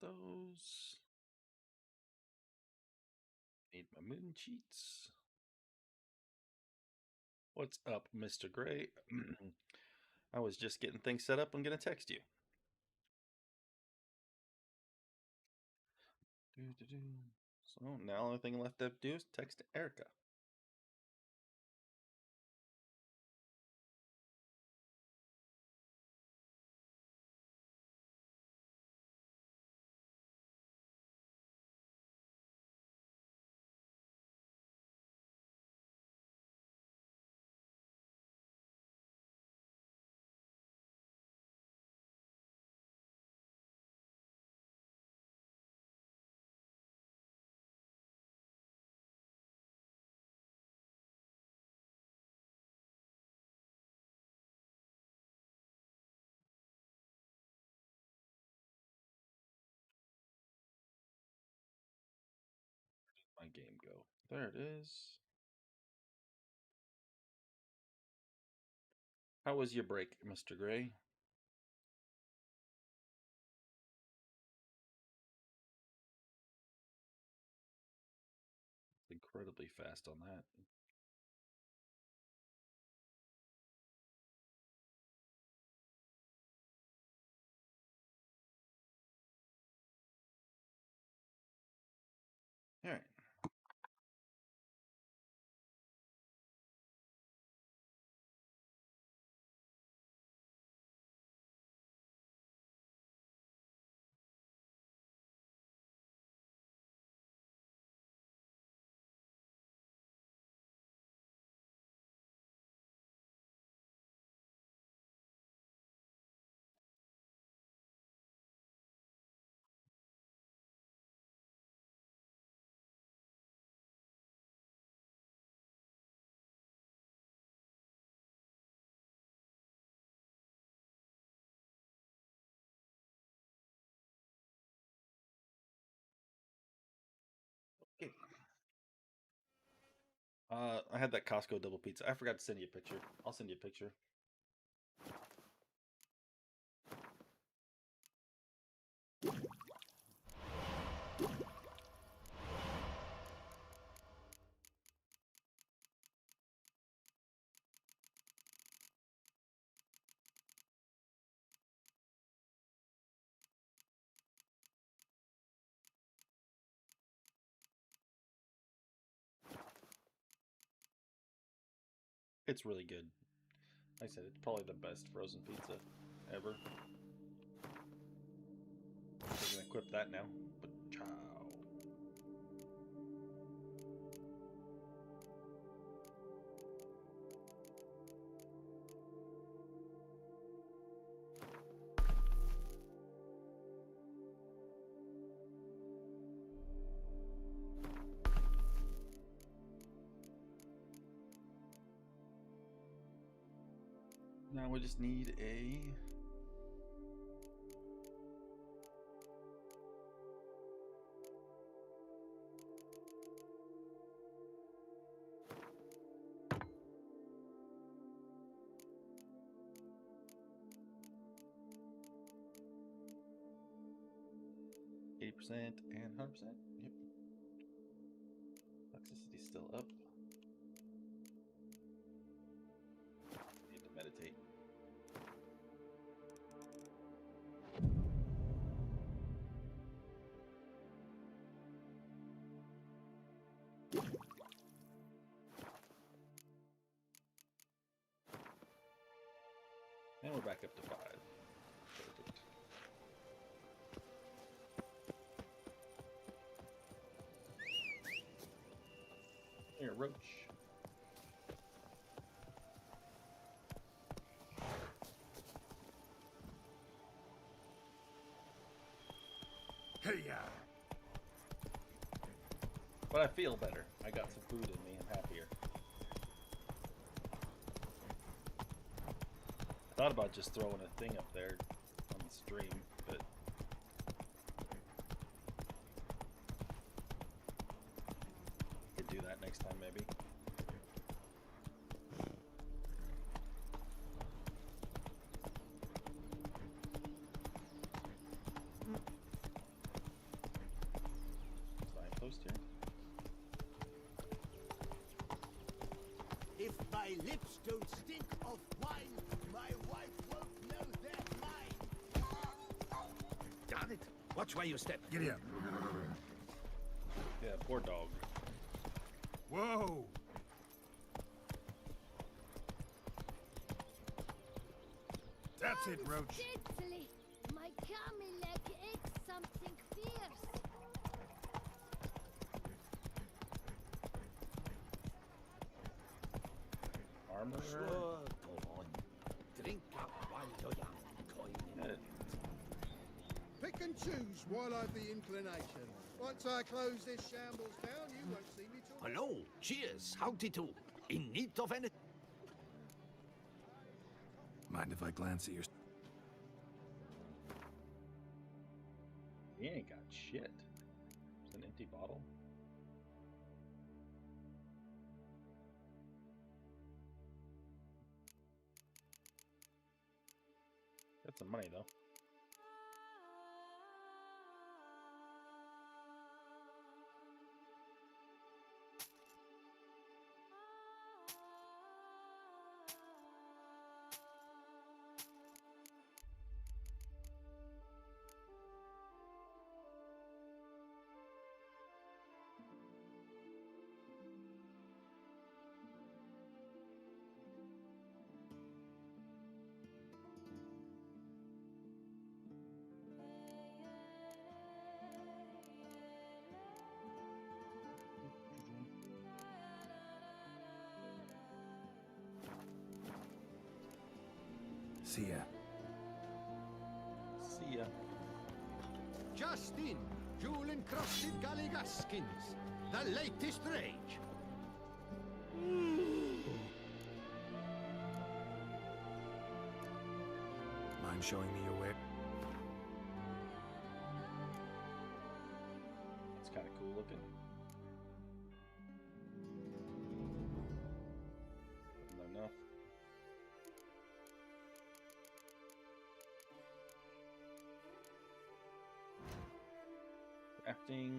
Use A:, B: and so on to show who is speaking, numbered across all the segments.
A: those. Need my moon cheats. What's up, Mr. Gray? I was just getting things set up. I'm going to text you. So now the only thing left to do is text Erica. My game go. There it is. How was your break, Mr. Gray? Incredibly fast on that. All right. Okay. I had that Costco double pizza. I forgot to send you a picture. I'll send you a picture. It's really good. Like I said, it's probably the best frozen pizza ever. I'm gonna equip that now. But ciao. Now we just need a 80% and 100%. Yep. Toxicity's still up. Need to meditate. And we're back up to 5. Perfect. Here, roach.
B: Hey,
A: But I feel better. I got some food in me. I'm happier. I thought about just throwing a thing up there on the stream, but could do that next time maybe.
B: My lips don't stink of wine. My wife won't know they're mine. Damn it. Watch where you step.
C: Giddy up.
A: Yeah, poor dog.
C: Whoa! That's it, Roach.
D: Gently. My camel leg ate something fierce.
A: Armor.
B: Sure, go on. Drink up while you're young, coin.
E: Pick and choose while I've the inclination. Once I close this shambles down, you won't see me talk.
B: Hello, cheers, howdy do. In need of anything?
C: Mind if I glance at your...
A: He ain't got shit. It's an empty bottle. Got some money though.
C: See ya.
A: See ya.
B: Just in, jewel-encrusted galligaskins. The latest rage.
C: Mind showing me your way?
A: It's kind of cool looking. Not enough. Crafting.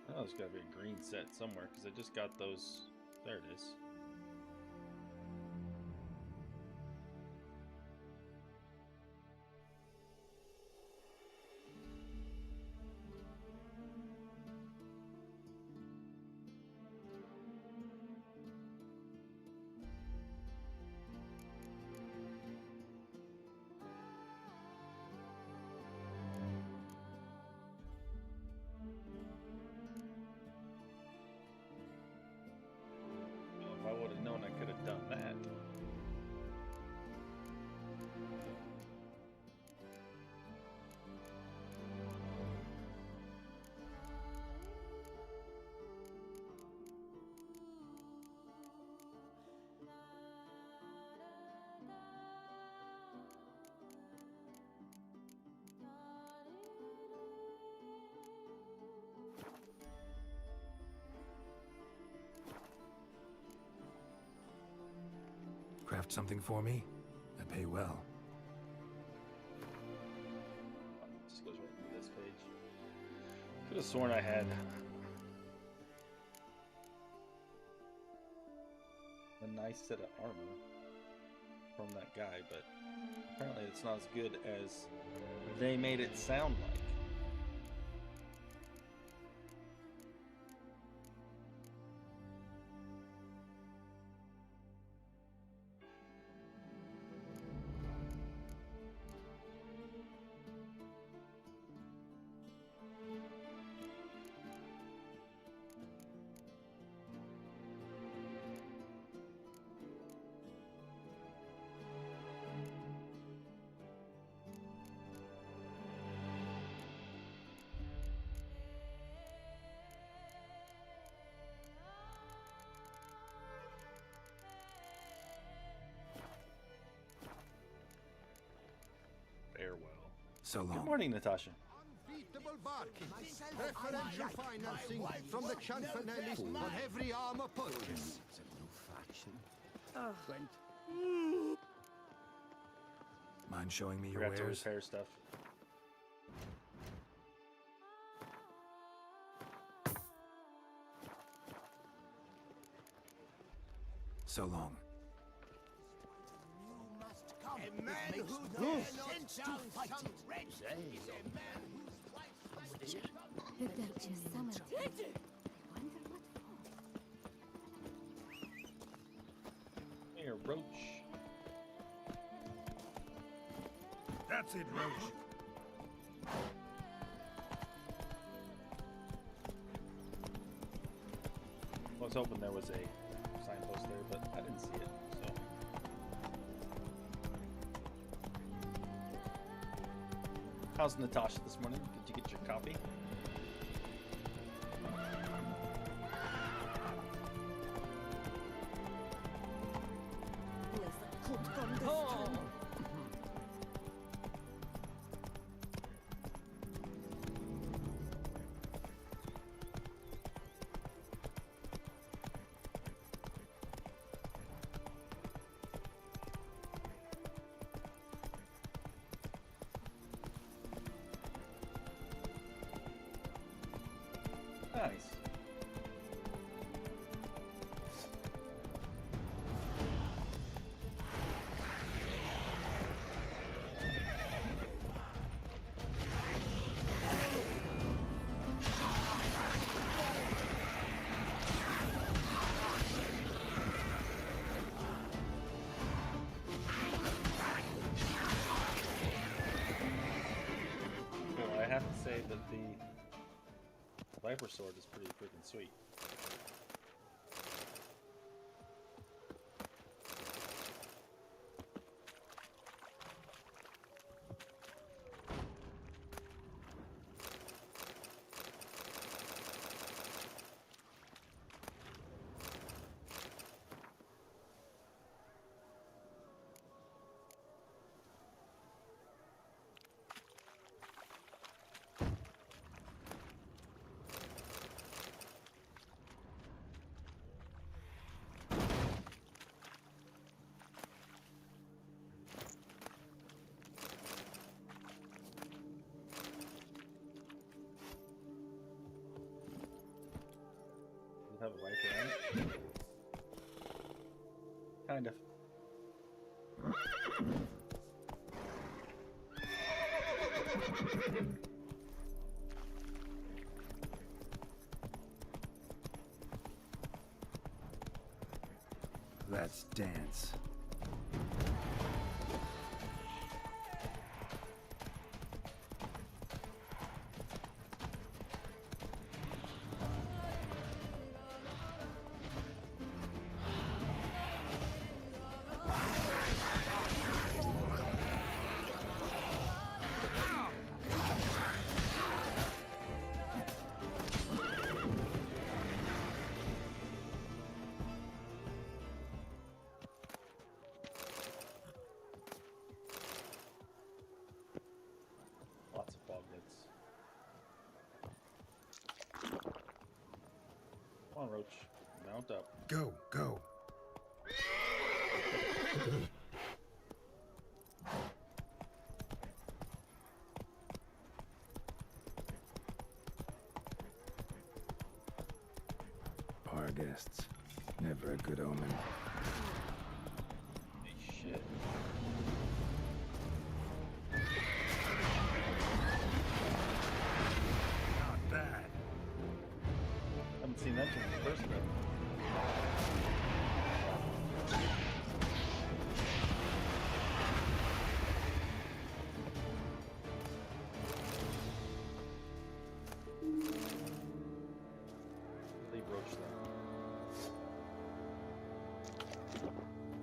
A: Oh, there's got to be a green set somewhere because I just got those. There it is. Well, if I would have known, I could have done that.
C: Craft something for me? I pay well.
A: Just goes right to this page. Could have sworn I had a nice set of armor from that guy, but apparently it's not as good as they made it sound like. Farewell.
C: So
A: Good
C: long.
A: morning, Natasha.
B: Unbeatable
E: embarking. Preferential financing from the Chanfanellis on every armor purchase.
C: Mind showing me your
A: Forgot to
C: wares?
A: repair stuff.
C: So long.
B: A man who dares sense to fight red is a man whose life must be
D: The Duchess summoned you. I wonder what for.
A: Here, Roach.
C: That's it, Roach.
A: I was hoping there was a signpost there, but I didn't see it, so. How's Natasha this morning? Did you get your copy? Nice. Well, I have to say that the Viper Sword is pretty freaking sweet. Does it have a Viper on it? Kind of.
C: Let's dance.
A: Lots of foglets. Come on, Roach. Mount up.
C: Go, go. Our guests. Never a good omen.
A: Hey, shit.
C: Not bad.
A: Haven't seen them since the first one. Leave Roach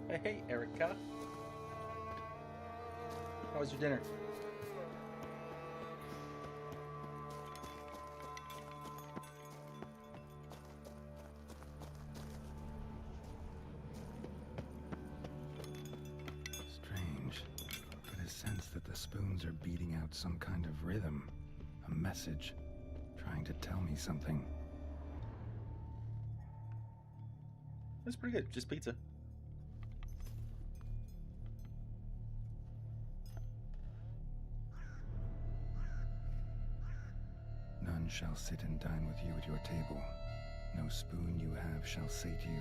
A: there. Hey, Erica. How was your dinner?
C: Strange, but I sense that the spoons are beating out some kind of rhythm. A message. Trying to tell me something.
A: That's pretty good. Just pizza.
C: None shall sit and dine with you at your table. No spoon you have shall sate you.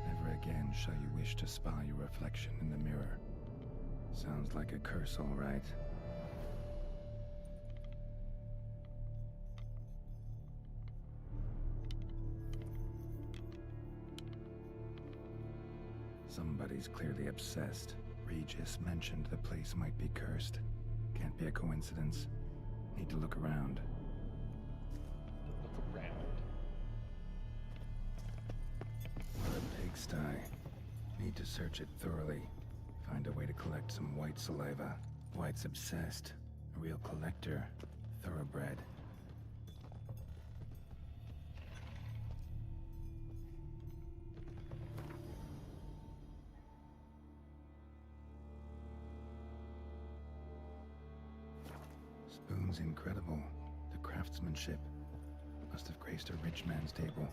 C: Never again shall you wish to spy your reflection in the mirror. Sounds like a curse, all right. Somebody's clearly obsessed. Regis mentioned the place might be cursed. Can't be a coincidence. Need to look around.
A: Look around.
C: What a pigsty. Need to search it thoroughly. Find a way to collect some white saliva. White's obsessed. A real collector. Thoroughbred. Spoon's incredible. The craftsmanship. Must have graced a rich man's table.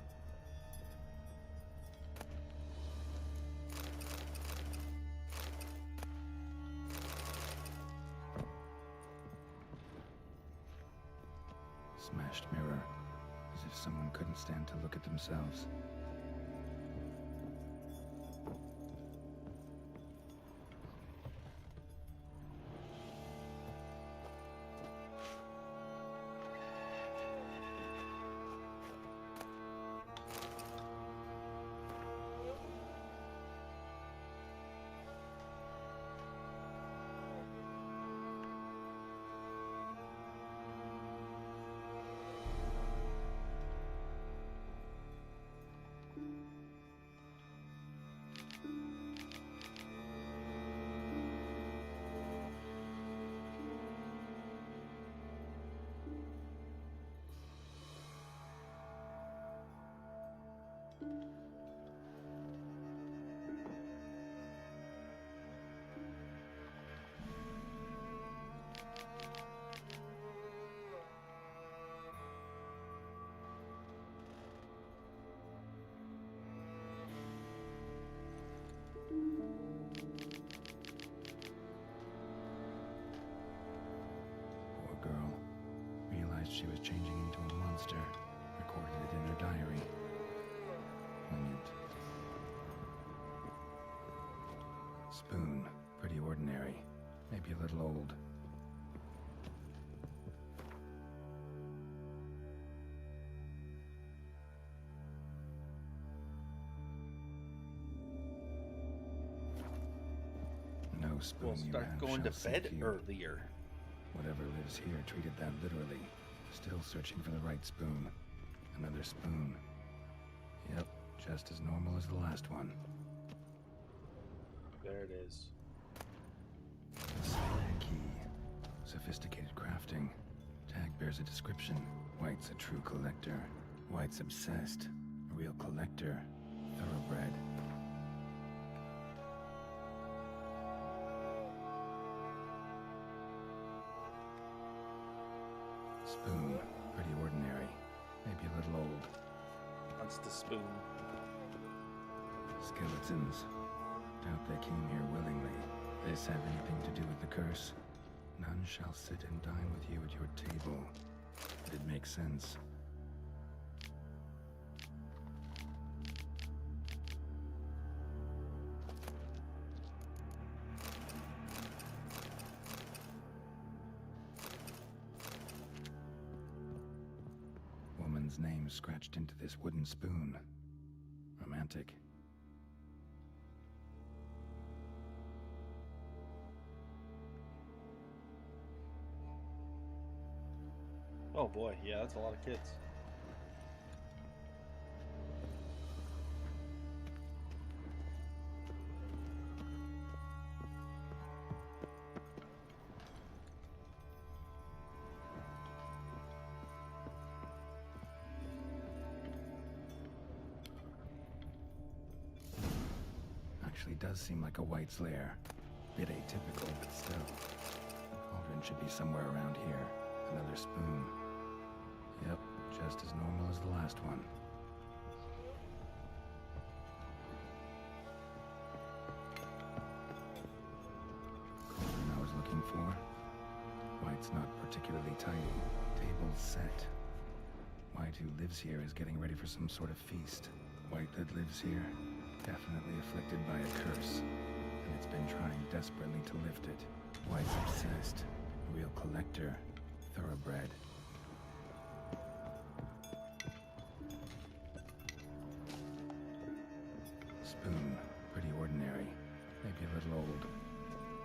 C: Smashed mirror. As if someone couldn't stand to look at themselves. Poor girl. Realized she was changing into a monster. Recorded it in her diary. Poignant. Spoon. Pretty ordinary. Maybe a little old. No spoon
A: We'll
C: you
A: start
C: have
A: going to
C: shall
A: bed
C: sate you.
A: earlier.
C: Whatever lives here treated that literally. Still searching for the right spoon. Another spoon. Yep, just as normal as the last one.
A: There it is.
C: Slide key. Sophisticated crafting. Tag bears a description. White's a true collector. White's obsessed. A real collector. Thoroughbred. Spoon. Pretty ordinary. Maybe a little old.
A: Wants the spoon.
C: Skeletons. Doubt they came here willingly. This have anything to do with the curse? None shall sit and dine with you at your table. It makes sense. Woman's name scratched into this wooden spoon. Romantic.
A: Oh boy, yeah, that's a lot of kids.
C: Actually does seem like a White's lair. Bit atypical, but still. The cauldron should be somewhere around here. Another spoon. Yep, just as normal as the last one. Cauldron I was looking for. White's not particularly tidy. Table's set. White who lives here is getting ready for some sort of feast. White that lives here, definitely afflicted by a curse, and it's been trying desperately to lift it. White's obsessed. Real collector. Thoroughbred. Spoon. Pretty ordinary. Maybe a little old.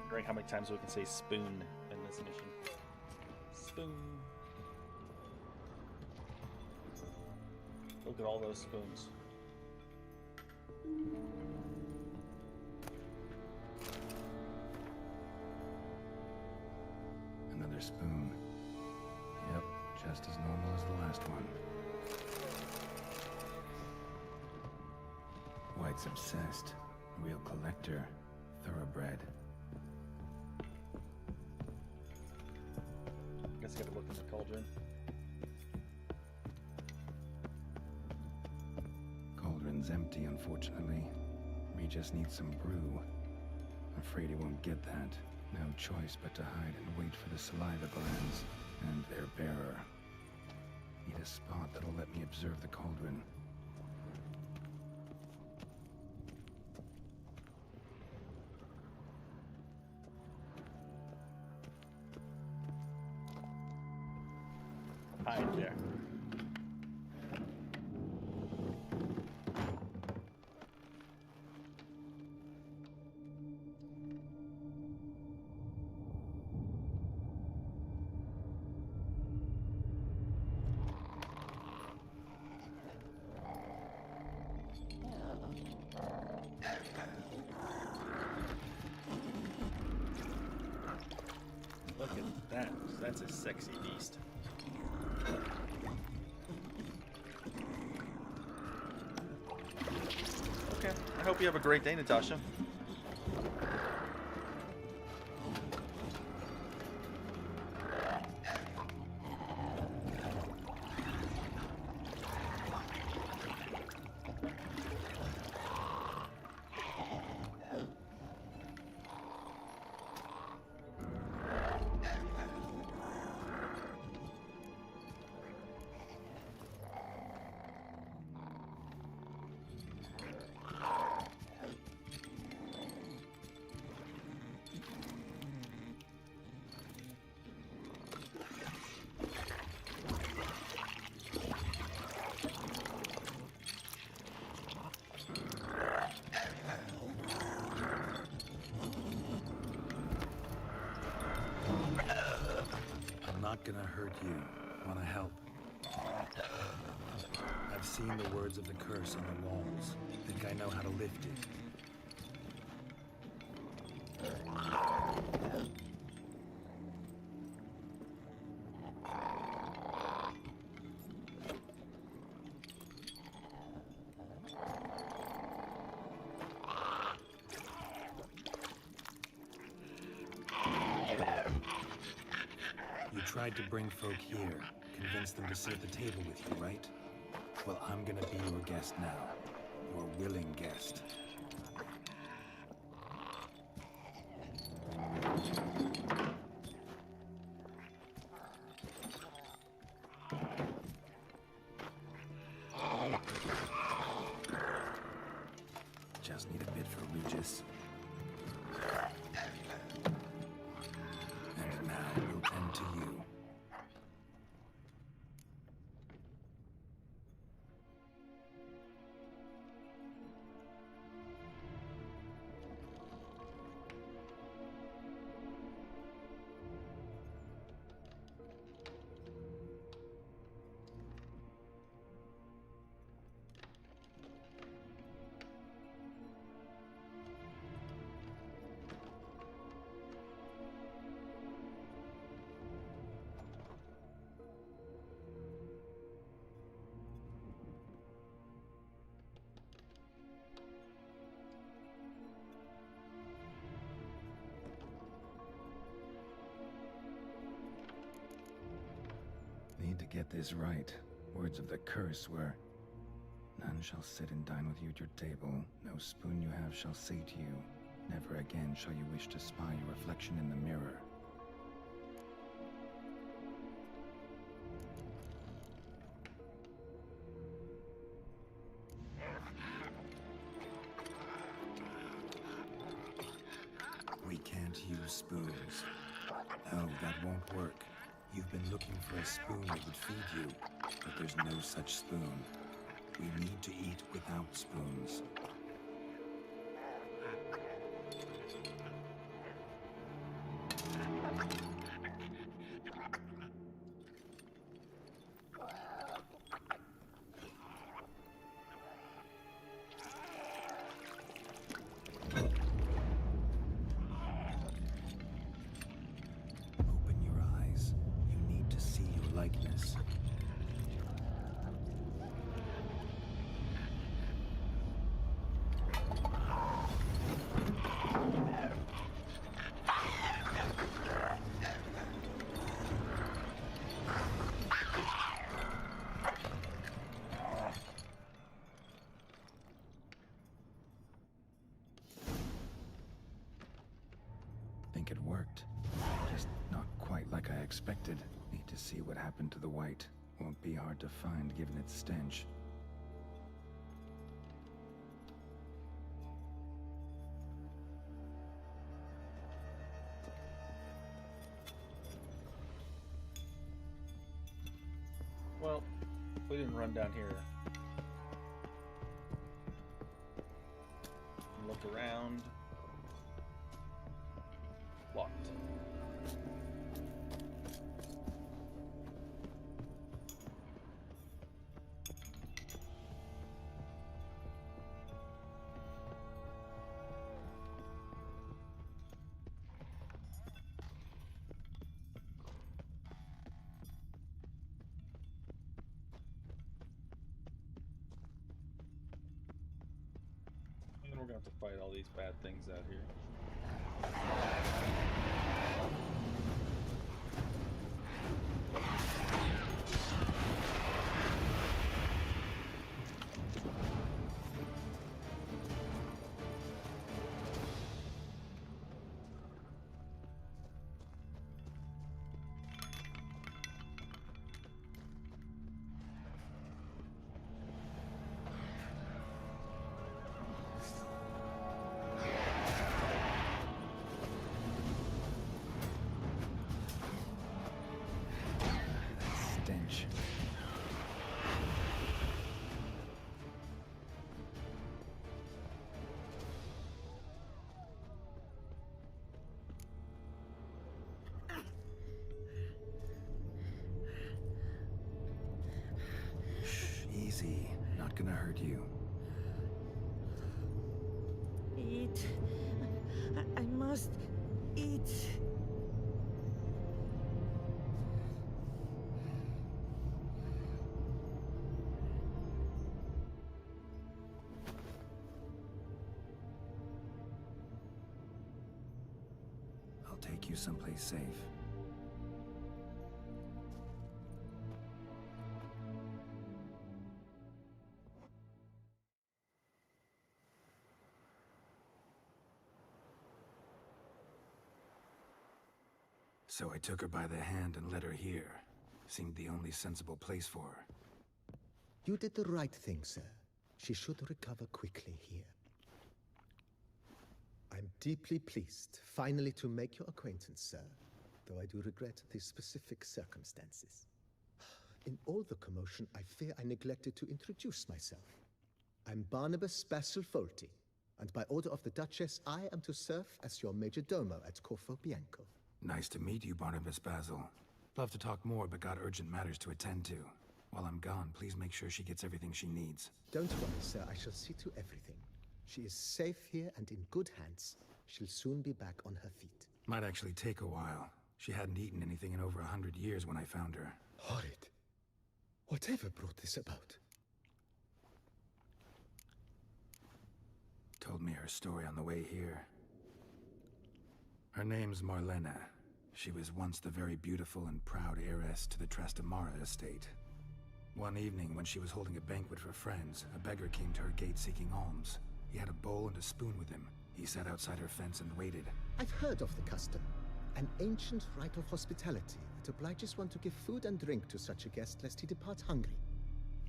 A: Wondering how many times we can say spoon in this mission. Spoon. Look at all those spoons.
C: Another spoon. Yep, just as normal as the last one. White's obsessed. Real collector. Thoroughbred.
A: Guess I gotta look in the cauldron.
C: Cauldron's empty, unfortunately. We just need some brew. Afraid he won't get that. No choice but to hide and wait for the saliva glands and their bearer. Need a spot that'll let me observe the cauldron.
A: Hide there. Look at that. That's a sexy beast. Okay. I hope you have a great day, Natasha.
C: Not gonna hurt you. Wanna help? I've seen the words of the curse on the walls. Think I know how to lift it. You tried to bring folk here, convince them to sit at the table with you, right? Well, I'm gonna be your guest now. Your willing guest. Just need a bit for Regis. And now we'll tend to you. get this right. Words of the curse were, "None shall sit and dine with you at your table. No spoon you have shall say to you, never again shall you wish to spy your reflection in the mirror." We can't use spoons. No, that won't work. You've been looking for a spoon that would feed you, but there's no such spoon. We need to eat without spoons. Open your eyes. You need to see your likeness. Think it worked. Just not quite like I expected. Need to see what happened to the white. Won't be hard to find given its stench.
A: Well, we didn't run down here. Look around. Locked. And we're going to have to fight all these bad things out here.
C: Stench. Shh, easy. Not gonna hurt you.
F: Eat. I must eat.
C: I'll take you someplace safe. So I took her by the hand and led her here. Seemed the only sensible place for her.
G: You did the right thing, sir. She should recover quickly here. I'm deeply pleased, finally, to make your acquaintance, sir, though I do regret the specific circumstances. In all the commotion, I fear I neglected to introduce myself. I'm Barnabas Basilfolti, and by order of the Duchess, I am to serve as your major domo at Corfo Bianco.
C: Nice to meet you, Barnabas Basil. Love to talk more, but got urgent matters to attend to. While I'm gone, please make sure she gets everything she needs.
G: Don't worry, sir, I shall see to everything. She is safe here and in good hands. She'll soon be back on her feet.
C: Might actually take a while. She hadn't eaten anything in over 100 years when I found her.
G: Horrid. Whatever brought this about?
C: Told me her story on the way here. Her name's Marlena. She was once the very beautiful and proud heiress to the Trastamara estate. One evening, when she was holding a banquet for friends, a beggar came to her gate seeking alms. He had a bowl and a spoon with him. He sat outside her fence and waited.
G: I've heard of the custom. An ancient rite of hospitality that obliges one to give food and drink to such a guest lest he depart hungry.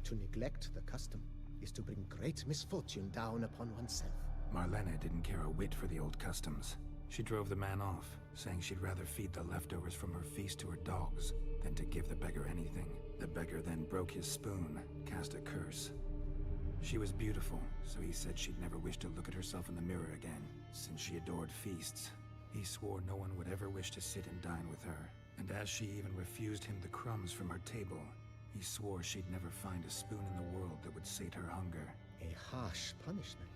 G: To neglect the custom is to bring great misfortune down upon oneself.
C: Marlena didn't care a whit for the old customs. She drove the man off, saying she'd rather feed the leftovers from her feast to her dogs than to give the beggar anything. The beggar then broke his spoon, cast a curse. She was beautiful, so he said she'd never wish to look at herself in the mirror again. Since she adored feasts, he swore no one would ever wish to sit and dine with her. And as she even refused him the crumbs from her table, he swore she'd never find a spoon in the world that would sate her hunger.
G: A harsh punishment.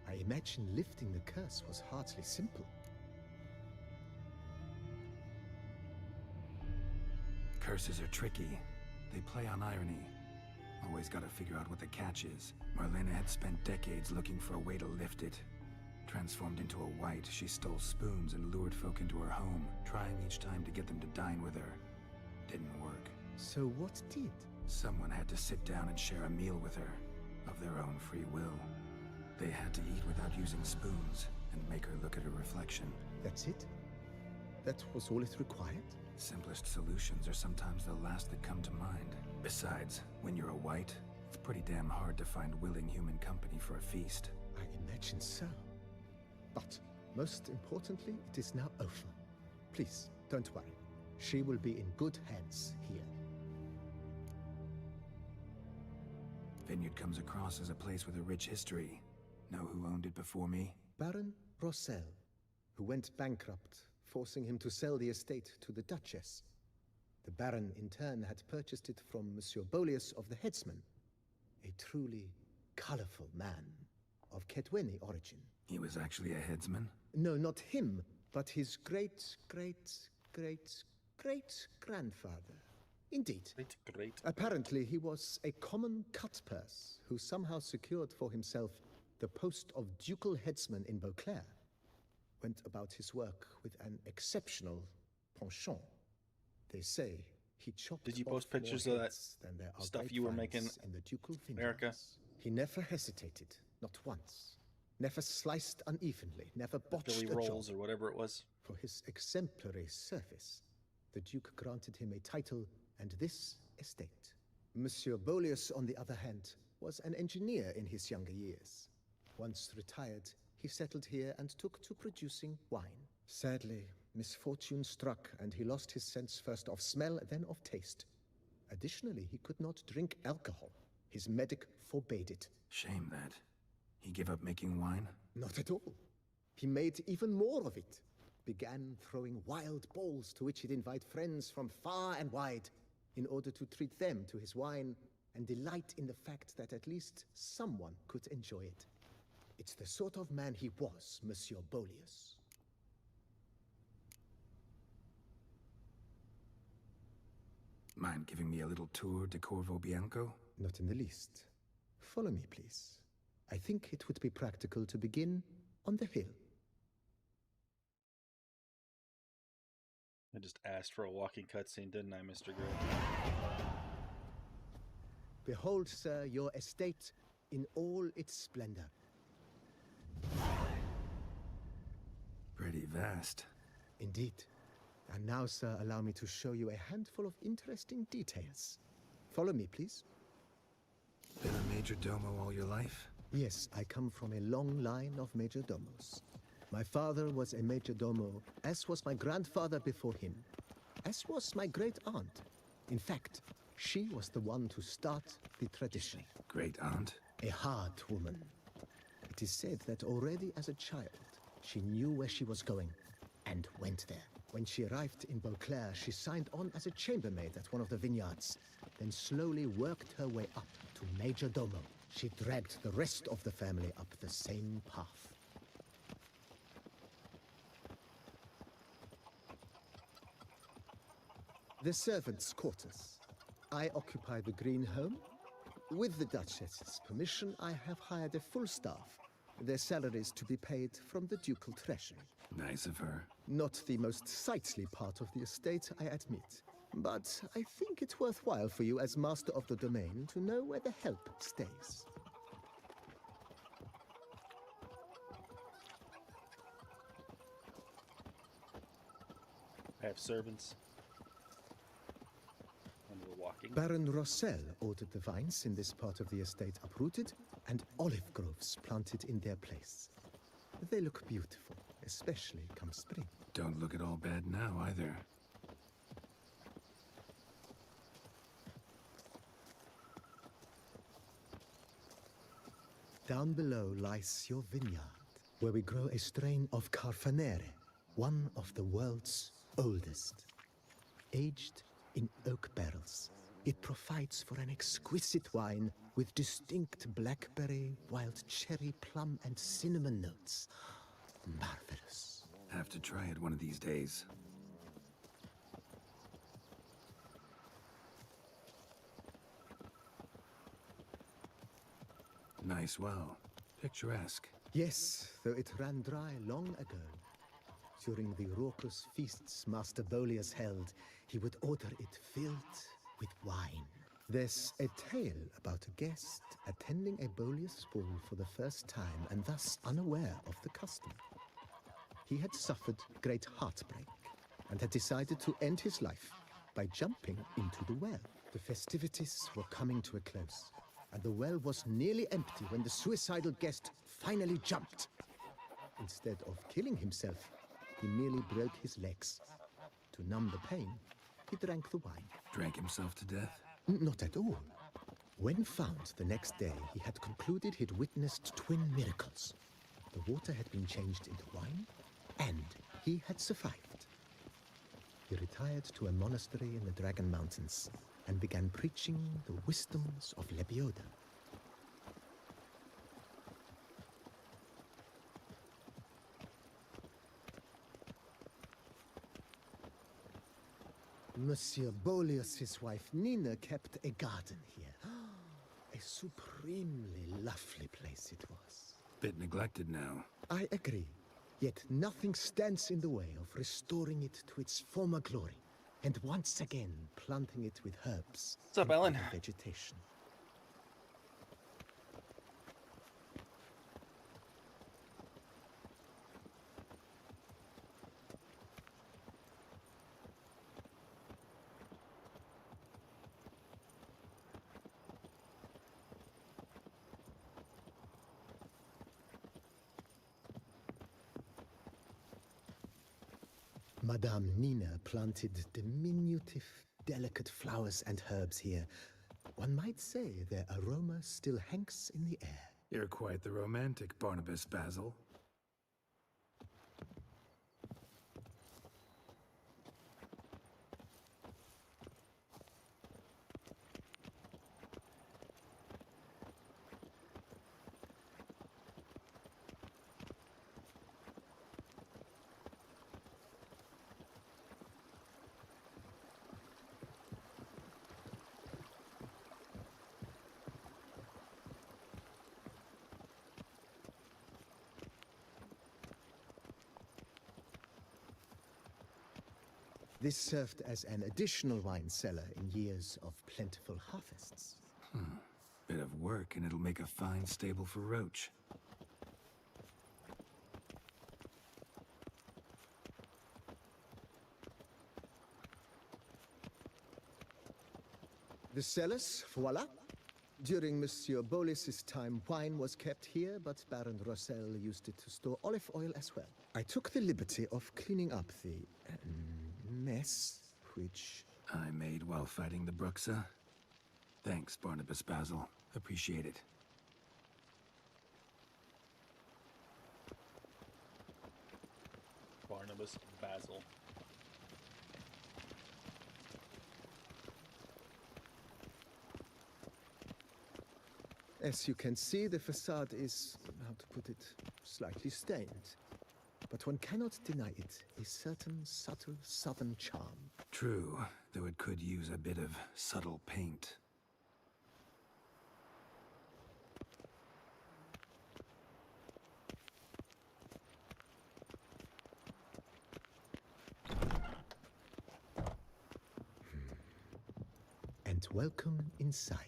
G: I imagine lifting the curse was hardly simple.
C: Curses are tricky. They play on irony. Always gotta figure out what the catch is. Marlena had spent decades looking for a way to lift it. Transformed into a wight, she stole spoons and lured folk into her home, trying each time to get them to dine with her. Didn't work.
G: So what did?
C: Someone had to sit down and share a meal with her, of their own free will. They had to eat without using spoons, and make her look at her reflection.
G: That's it? That was all it required?
C: Simplest solutions are sometimes the last that come to mind. Besides, when you're a wight, it's pretty damn hard to find willing human company for a feast.
G: I imagine so. But, most importantly, it is now over. Please, don't worry. She will be in good hands here.
C: Vineyard comes across as a place with a rich history. Know who owned it before me?
G: Baron Rossel, who went bankrupt, forcing him to sell the estate to the Duchess. The Baron, in turn, had purchased it from Monsieur Bolius of the Headsman, a truly colorful man of Kedweni origin.
C: He was actually a headsman?
G: No, not him, but his great-great-great-great-grandfather. Indeed.
A: Great.
G: Apparently, he was a common cutpurse who somehow secured for himself the post of ducal headsman in Beauclair. Went about his work with an exceptional penchant. They say he chopped
A: Did you
G: off
A: post pictures
G: more
A: of that
G: heads than there are
A: stuff you were making,
G: grapevines in the ducal
A: America?
G: vineyards. He never hesitated, not once. Never sliced unevenly, never botched
A: Billy
G: a
A: Rolls
G: job.
A: or whatever it was.
G: For his exemplary service, the Duke granted him a title and this estate. Monsieur Bolius, on the other hand, was an engineer in his younger years. Once retired, he settled here and took to producing wine. Sadly, misfortune struck and he lost his sense first of smell, then of taste. Additionally, he could not drink alcohol. His medic forbade it.
C: Shame that. He gave up making wine?
G: Not at all. He made even more of it. Began throwing wild balls to which he'd invite friends from far and wide in order to treat them to his wine and delight in the fact that at least someone could enjoy it. It's the sort of man he was, Monsieur Bolius.
C: Mind giving me a little tour de Corvo Bianco?
G: Not in the least. Follow me, please. I think it would be practical to begin on the hill.
A: I just asked for a walking cutscene, didn't I, Mr. Geralt?
G: Behold, sir, your estate in all its splendor.
C: Pretty vast.
G: Indeed. And now, sir, allow me to show you a handful of interesting details. Follow me, please.
C: Been a major domo all your life?
G: Yes, I come from a long line of major domos. My father was a major domo, as was my grandfather before him, as was my great-aunt. In fact, she was the one to start the tradition.
C: Great-aunt?
G: A hard woman. It is said that already as a child, she knew where she was going, and went there. When she arrived in Beauclair, she signed on as a chambermaid at one of the vineyards, then slowly worked her way up to major domo. She dragged the rest of the family up the same path. The servants' quarters. I occupy the green home. With the Duchess's permission, I have hired a full staff, their salaries to be paid from the ducal treasury.
C: Nice of her.
G: Not the most sightly part of the estate, I admit. But I think it's worthwhile for you as master of the domain to know where the help stays.
A: I have servants. And we're walking.
G: Baron Rossel ordered the vines in this part of the estate uprooted and olive groves planted in their place. They look beautiful, especially come spring.
C: Don't look at all bad now, either.
G: Down below lies your vineyard, where we grow a strain of Carfanere, one of the world's oldest. Aged in oak barrels, it provides for an exquisite wine with distinct blackberry, wild cherry, plum, and cinnamon notes. Marvelous.
C: Have to try it one of these days. Nice well. Picturesque.
G: Yes, though it ran dry long ago. During the raucous feasts Master Bolius held, he would order it filled with wine. There's a tale about a guest attending a Bolius ball for the first time and thus unaware of the custom. He had suffered great heartbreak and had decided to end his life by jumping into the well. The festivities were coming to a close, and the well was nearly empty when the suicidal guest finally jumped. Instead of killing himself, he merely broke his legs. To numb the pain, he drank the wine.
C: Drank himself to death?
G: Not at all. When found the next day, he had concluded he'd witnessed twin miracles. The water had been changed into wine, and he had survived. He retired to a monastery in the Dragon Mountains and began preaching the wisdoms of Lebioda. Monsieur Bolius's wife Nina kept a garden here. A supremely lovely place it was.
C: Bit neglected now.
G: I agree. Yet nothing stands in the way of restoring it to its former glory, and once again planting it with herbs.
A: What's up,
G: and
A: Ellen?
G: other vegetation. Madame Nina planted diminutive, delicate flowers and herbs here. One might say their aroma still hangs in the air.
C: You're quite the romantic, Barnabas Basil.
G: This served as an additional wine cellar in years of plentiful harvests.
C: Bit of work, and it'll make a fine stable for Roach.
G: The cellars, voila. During Monsieur Bolis's time, wine was kept here, but Baron Rossel used it to store olive oil as well. I took the liberty of cleaning up the mess, which...
C: I made while fighting the Bruxa. Thanks, Barnabas Basil. Appreciate it.
A: Barnabas Basil.
G: As you can see, the facade is, how to put it, slightly stained. But one cannot deny it, a certain subtle southern charm.
C: True, though it could use a bit of subtle paint.
G: and welcome inside.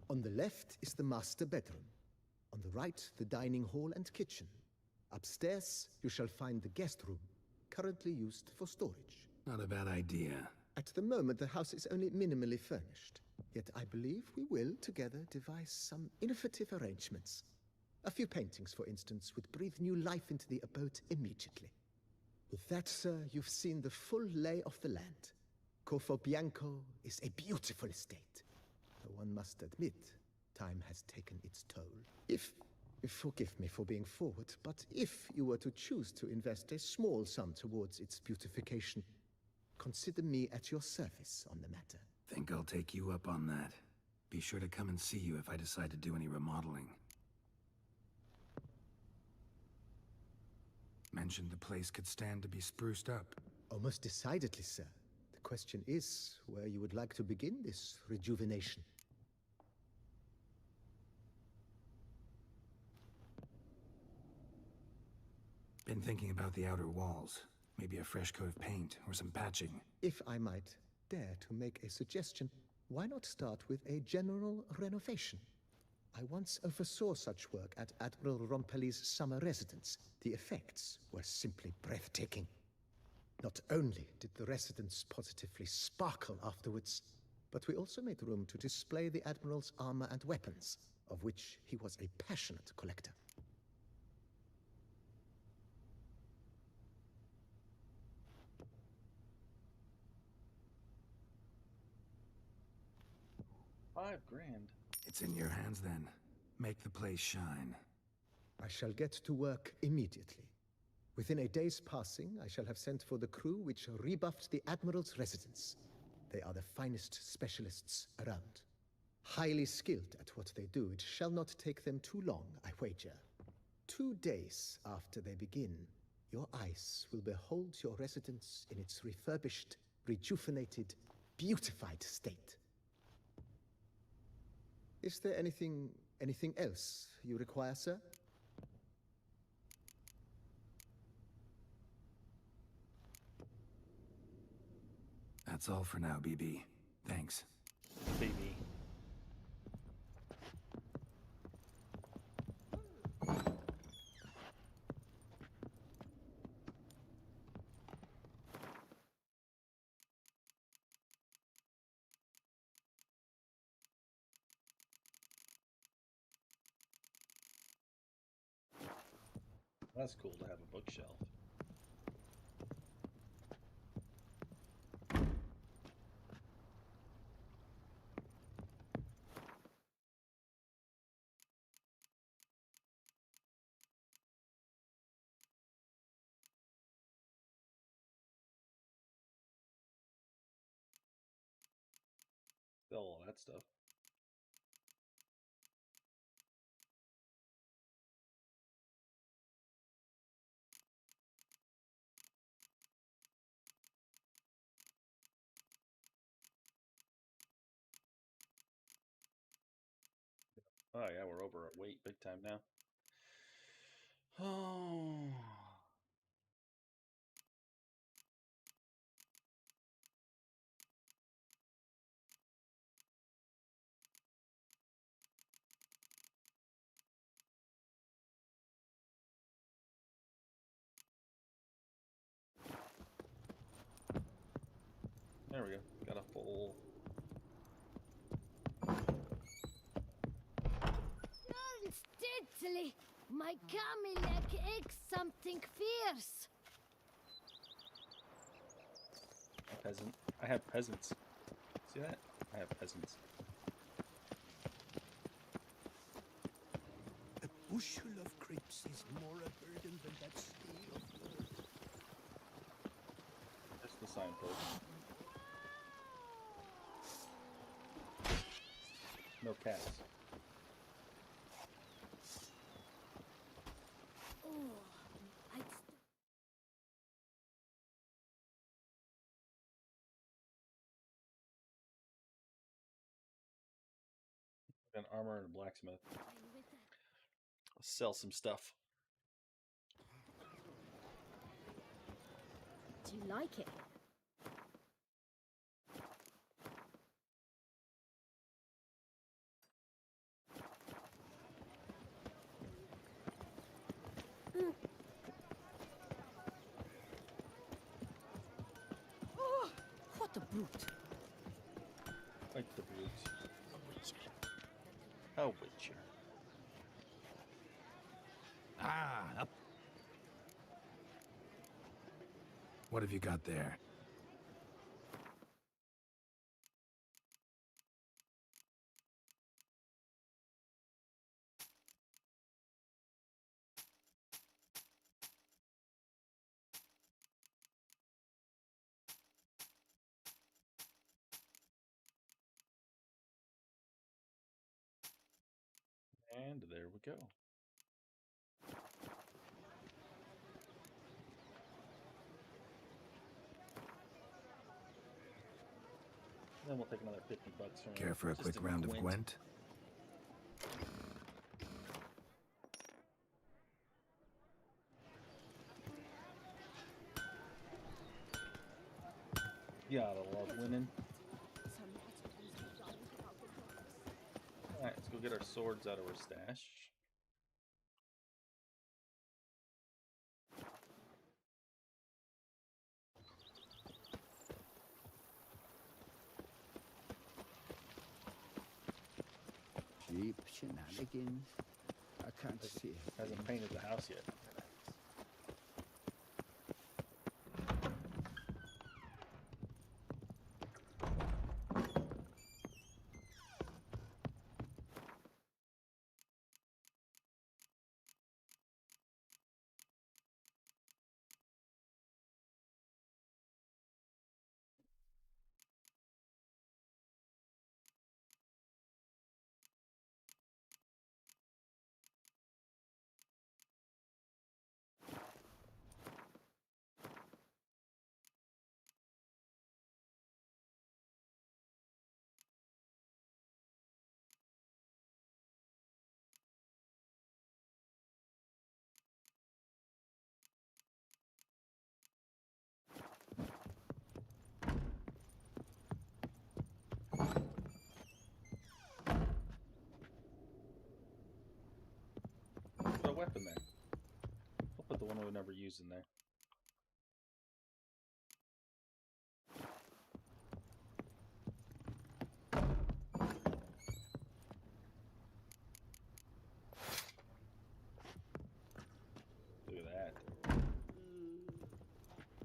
G: On the left is the master bedroom. On the right, the dining hall and kitchen. Upstairs, you shall find the guest room, currently used for storage.
C: Not a bad idea.
G: At the moment, the house is only minimally furnished. Yet I believe we will, together, devise some innovative arrangements. A few paintings, for instance, would breathe new life into the abode immediately. With that, sir, you've seen the full lay of the land. Corfo Bianco is a beautiful estate. Though one must admit, time has taken its toll. Forgive me for being forward, but if you were to choose to invest a small sum towards its beautification, consider me at your service on the matter.
C: Think I'll take you up on that. Be sure to come and see you if I decide to do any remodeling. Mentioned the place could stand to be spruced up.
G: Almost decidedly, sir. The question is where you would like to begin this rejuvenation.
C: Been thinking about the outer walls. Maybe a fresh coat of paint or some patching.
G: If I might dare to make a suggestion, why not start with a general renovation? I once oversaw such work at Admiral Rompelli's summer residence. The effects were simply breathtaking. Not only did the residence positively sparkle afterwards, but we also made room to display the Admiral's armor and weapons, of which he was a passionate collector.
A: $5,000.
C: It's in your hands then. Make the place shine.
G: I shall get to work immediately. Within a day's passing, I shall have sent for the crew which rebuffed the Admiral's residence. They are the finest specialists around. Highly skilled at what they do, it shall not take them too long, I wager. 2 days after they begin, your eyes will behold your residence in its refurbished, rejuvenated, beautified state. Is there anything else you require, sir?
C: That's all for now, BB. Thanks.
A: Baby. That's cool to have a bookshelf. Sell all that stuff. Oh yeah, we're over our weight big time now. Oh. There we go. Got a full.
D: Instantly, my Camilek eggs something fierce.
A: A peasant. I have peasants. See that? I have peasants.
B: A bushel of grapes is more a burden than that sea of gold.
A: That's the signpost. No cats.
D: Oh, I'd
A: An armor and a blacksmith.
D: with that.
A: I'll sell some stuff.
F: Do you like it? Oh, what a brute.
A: Like the brute. A witcher.
B: Ah, up.
C: What have you got there?
A: And there we go. Then we'll take another $50 from
C: Care for a
A: just
C: quick
A: in
C: round of Gwent?
A: Yeah, I love winning. Alright, let's go get our swords out of our stash.
B: Cheap shenanigans. I can't see it.
A: Hasn't painted the house yet. Put a weapon there. I'll put the one we never use in there. Look at that.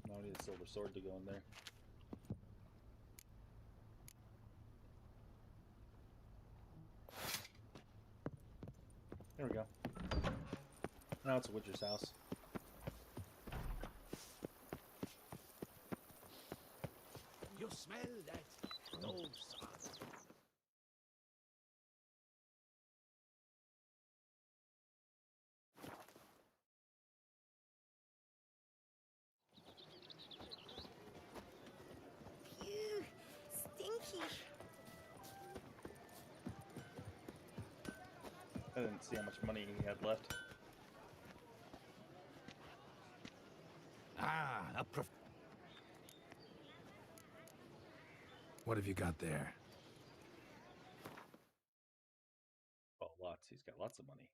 A: Now we need a silver sword to go in there. There we go. Now it's a witcher's house.
B: You smell that? No, son.
F: Phew, stinky.
A: I didn't see how much money he had left.
B: Ah, a
C: What have you got there?
A: Oh, lots. He's got lots of money.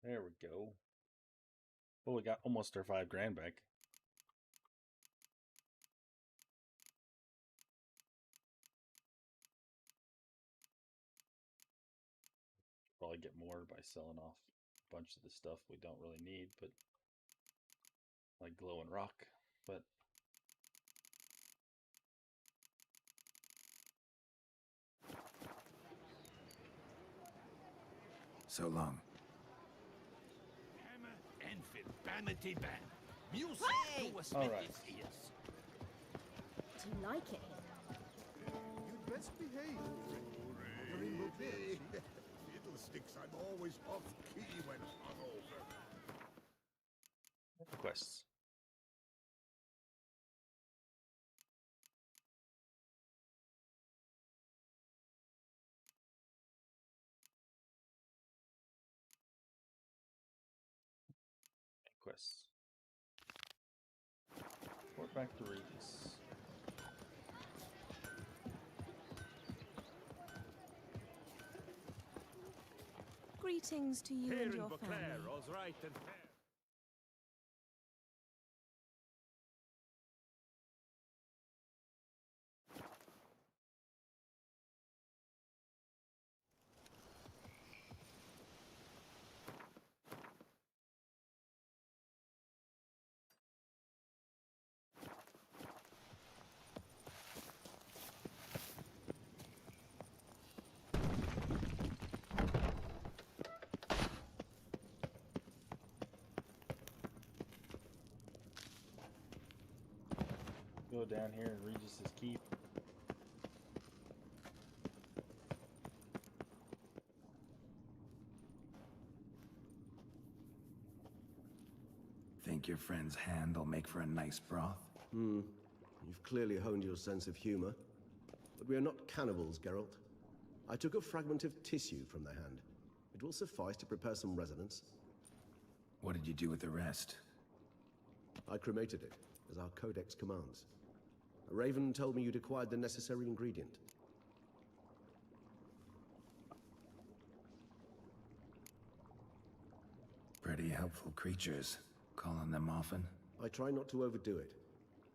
A: There we go. Well, we got almost our $5,000 back. Probably get more by selling off a bunch of the stuff we don't really need, but like glow and rock. But
C: So long.
B: hammer and fit bamity bam. Music
F: Hey!
B: to a
A: All
B: smith
A: right.
B: is ears.
D: Do you like it?
E: You'd best behave.
B: Fiddlesticks, I'm always off key when hungover.
A: quests. Quests. Report back to Regis.
F: Greetings to you and your family.
B: all's right and fair.
A: Go down here and Regis's keep.
C: Think your friend's hand will make for a nice broth?
H: You've clearly honed your sense of humor. But we are not cannibals, Geralt. I took a fragment of tissue from the hand. It will suffice to prepare some resonance.
C: What did you do with the rest?
H: I cremated it, as our codex commands. A raven told me you'd acquired the necessary ingredient.
C: Pretty helpful creatures. Call on them often?
H: I try not to overdo it,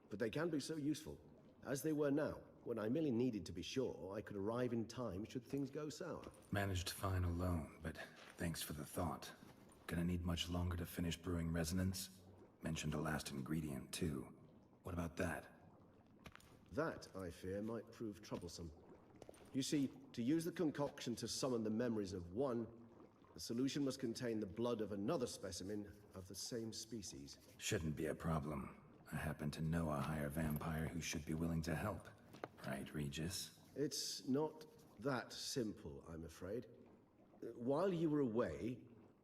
H: but they can be so useful. As they were now, when I merely needed to be sure I could arrive in time should things go sour.
C: Managed fine alone, but thanks for the thought. Gonna need much longer to finish brewing resonance? Mentioned a last ingredient, too. What about that?
H: That, I fear, might prove troublesome. You see, to use the concoction to summon the memories of one, the solution must contain the blood of another specimen of the same species.
C: Shouldn't be a problem. I happen to know a higher vampire who should be willing to help. Right, Regis?
H: It's not that simple, I'm afraid. While you were away,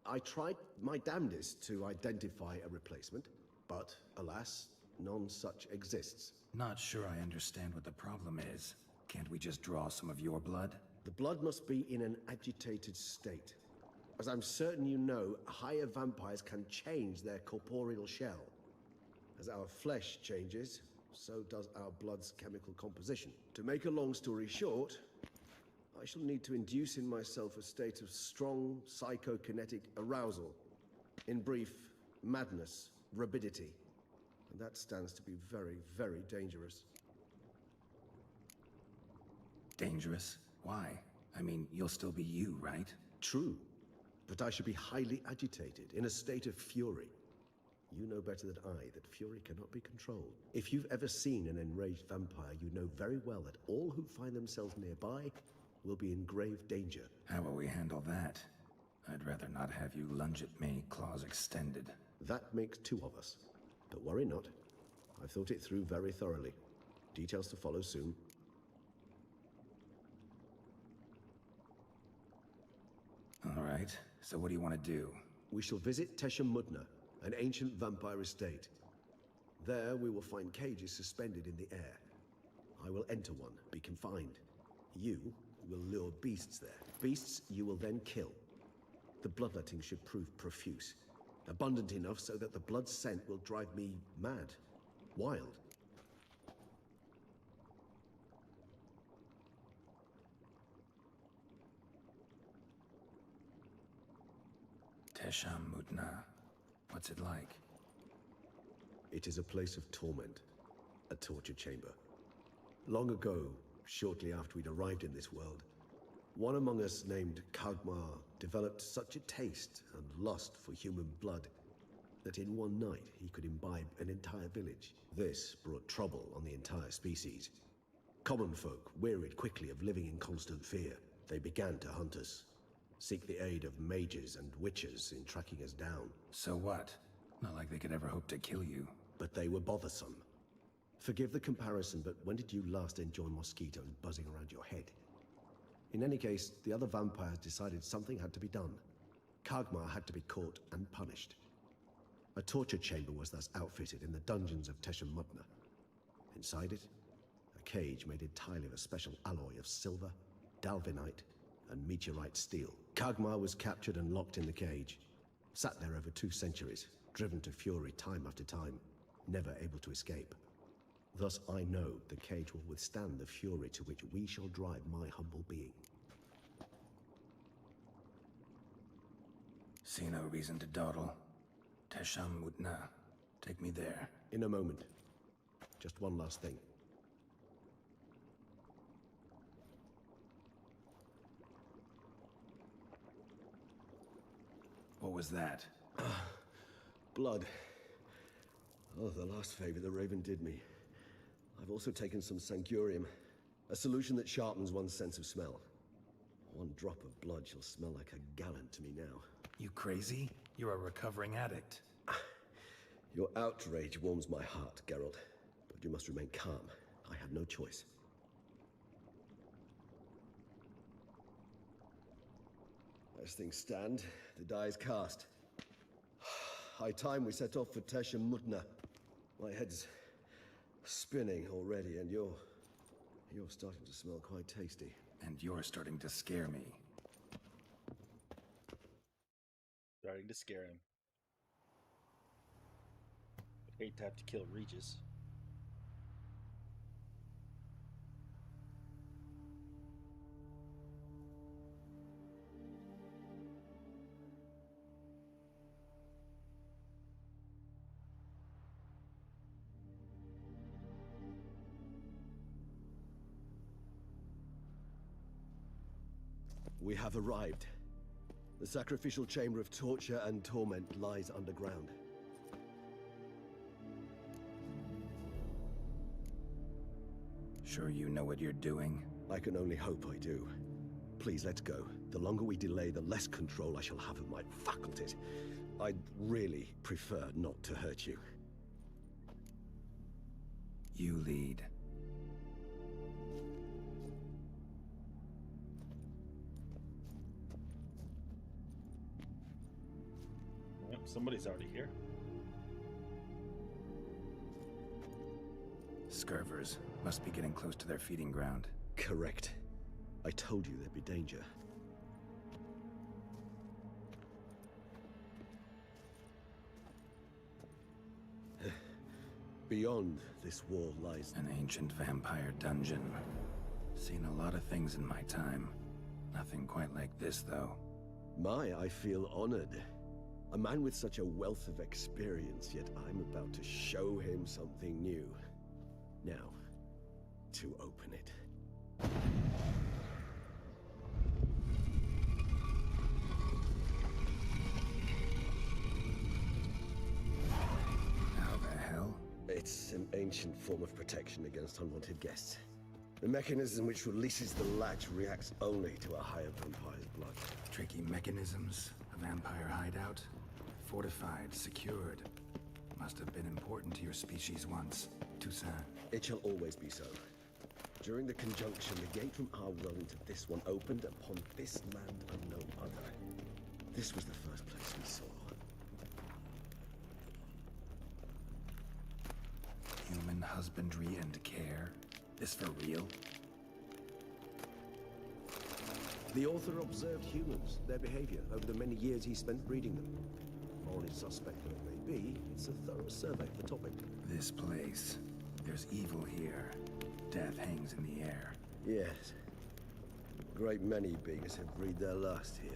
H: I tried my damnedest to identify a replacement, but alas, none such exists.
C: Not sure I understand what the problem is. Can't we just draw some of your blood?
H: The blood must be in an agitated state. As I'm certain you know, higher vampires can change their corporeal shell. As our flesh changes, so does our blood's chemical composition. To make a long story short, I shall need to induce in myself a state of strong psychokinetic arousal. In brief, madness, rabidity. And that stands to be very, very dangerous.
C: Dangerous? Why? I mean, you'll still be you, right?
H: True, but I should be highly agitated, in a state of fury. You know better than I that fury cannot be controlled. If you've ever seen an enraged vampire, you know very well that all who find themselves nearby will be in grave danger.
C: How will we handle that? I'd rather not have you lunge at me, claws extended.
H: That makes two of us. But worry not. I've thought it through very thoroughly. Details to follow soon.
C: All right, so what do you want to do?
H: We shall visit Mudna, an ancient vampire estate. There we will find cages suspended in the air. I will enter one, be confined. You will lure beasts there. Beasts you will then kill. The bloodletting should prove profuse. Abundant enough so that the blood scent will drive me mad. Wild.
C: Mudna. What's it like?
H: It is a place of torment. A torture chamber. Long ago, shortly after we'd arrived in this world, one among us named Kagmar developed such a taste and lust for human blood that in one night he could imbibe an entire village. This brought trouble on the entire species. Common folk wearied quickly of living in constant fear. They began to hunt us, seek the aid of mages and witches in tracking us down.
C: So what? Not like they could ever hope to kill you.
H: But they were bothersome. Forgive the comparison, but when did you last enjoy mosquitoes buzzing around your head? In any case, the other vampires decided something had to be done. Kagmar had to be caught and punished. A torture chamber was thus outfitted in the dungeons of Mudna. Inside it, a cage made entirely of a special alloy of silver, dalvinite, and meteorite steel. Kagmar was captured and locked in the cage. Sat there over 2 centuries, driven to fury time after time, never able to escape. Thus I know the cage will withstand the fury to which we shall drive my humble being.
C: See no reason to dawdle. Tesham Mutna. Take me there.
H: In a moment. Just one last thing.
C: What was that?
H: Blood. Oh, the last favor the Raven did me. I've also taken some Sancurium, a solution that sharpens one's sense of smell. One drop of blood shall smell like a gallon to me now.
C: You crazy? You're a recovering addict.
H: Your outrage warms my heart, Geralt, but you must remain calm. I have no choice. As things stand, the die is cast. High time we set off for Teshem Mutna. My head's spinning already, and you're starting to smell quite tasty.
C: And you're starting to scare me.
A: Starting to scare him. Hate to have to kill Regis.
H: We have arrived. The sacrificial chamber of torture and torment lies underground.
C: Sure you know what you're doing?
H: I can only hope I do. Please, let's go. The longer we delay, the less control I shall have of my faculties. I'd really prefer not to hurt you.
C: You lead.
A: Yep, somebody's already here.
C: Scurvers must be getting close to their feeding ground.
H: Correct. I told you there'd be danger. Beyond this wall lies
C: An ancient vampire dungeon. Seen a lot of things in my time. Nothing quite like this, though.
H: I feel honored. A man with such a wealth of experience, yet I'm about to show him something new. Now, to open it.
C: How the hell?
H: It's an ancient form of protection against unwanted guests. The mechanism which releases the latch reacts only to a higher vampire's blood.
C: Tricky mechanisms. A vampire hideout. Fortified, secured. Must have been important to your species once. Toussaint.
H: It shall always be so. During the conjunction, the gate from our world into this one opened upon this land and no other. This was the first place we saw.
C: Human husbandry and care. This for real?
H: The author observed humans, their behavior, over the many years he spent breeding them. Morally suspect though it may be, it's a thorough survey of the topic.
C: This place. There's evil here. Death hangs in the air.
H: Yes. A great many beings have breathed their last here.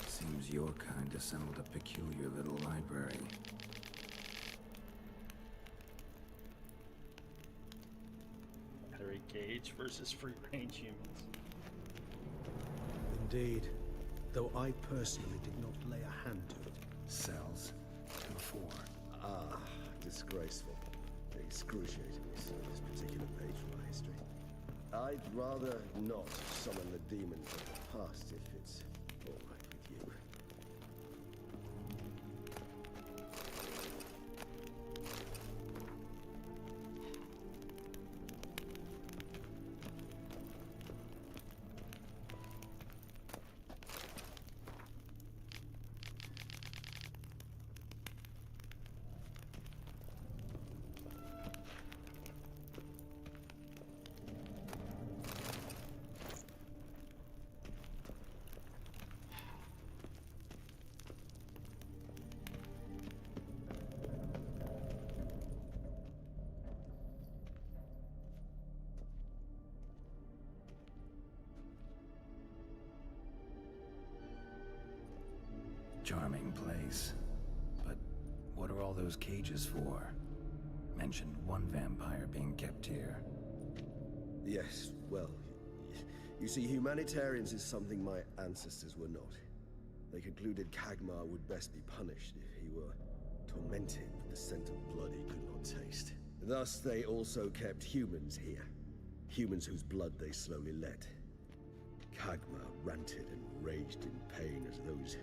C: Seems your kind assembled a peculiar little library.
A: Battery cage versus free-range humans.
E: Indeed. Though I personally did not lay a hand to it.
C: Cells. 2-4.
H: Ah, disgraceful. Excruciatingly so, this particular page from my history. I'd rather not summon the demons of the past if it's all right with you.
C: Charming place. But what are all those cages for? Mentioned one vampire being kept here.
H: Yes, well, you see, humanitarians is something my ancestors were not. They concluded Kagmar would best be punished if he were tormented with the scent of blood he could not taste. Thus, they also kept humans here. Humans whose blood they slowly let. Kagmar ranted and raged in pain as those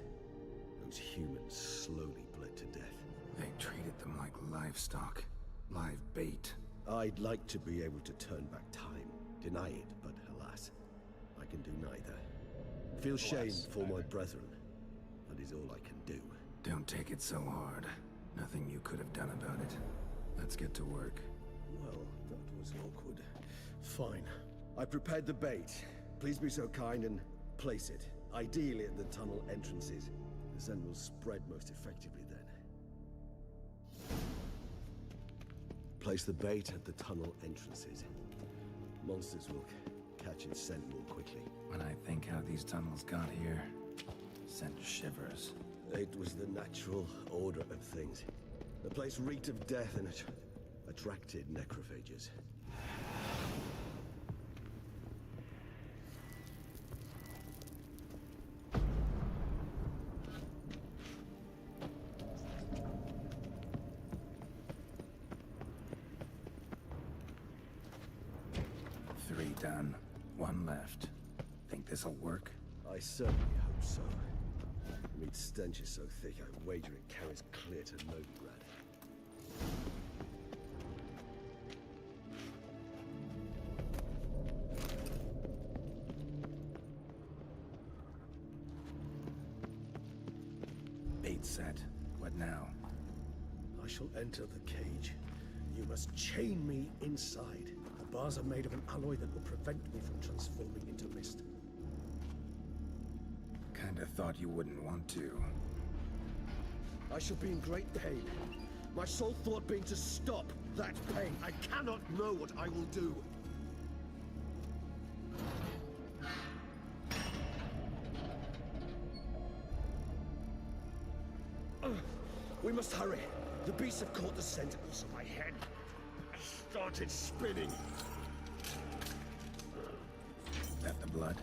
H: humans slowly bled to death.
C: They treated them like livestock. Live bait.
H: I'd like to be able to turn back time. Deny it, but alas, I can do neither. Feel shame for my brethren. That is all I can do.
C: Don't take it so hard. Nothing you could have done about it. Let's get to work.
H: Well, that was awkward. Fine. I prepared the bait. Please be so kind and place it. Ideally at the tunnel entrances. The scent will spread most effectively then. Place the bait at the tunnel entrances. Monsters will catch its scent more quickly.
C: When I think how these tunnels got here, sent shivers.
H: It was the natural order of things. The place reeked of death and it attracted necrophages.
C: Three done. One left. Think this'll work?
H: I certainly hope so. The meat stench is so thick, I wager it carries clear to Novigrad.
C: Bait set. What now?
H: I shall enter the cage. You must chain me inside. The bars are made of an alloy that will prevent me from transforming into mist.
C: Kinda thought you wouldn't want to.
H: I shall be in great pain. My sole thought being to stop that pain. I cannot know what I will do. We must hurry. The beasts have caught the scent, also my head started spinning.
C: That the blood?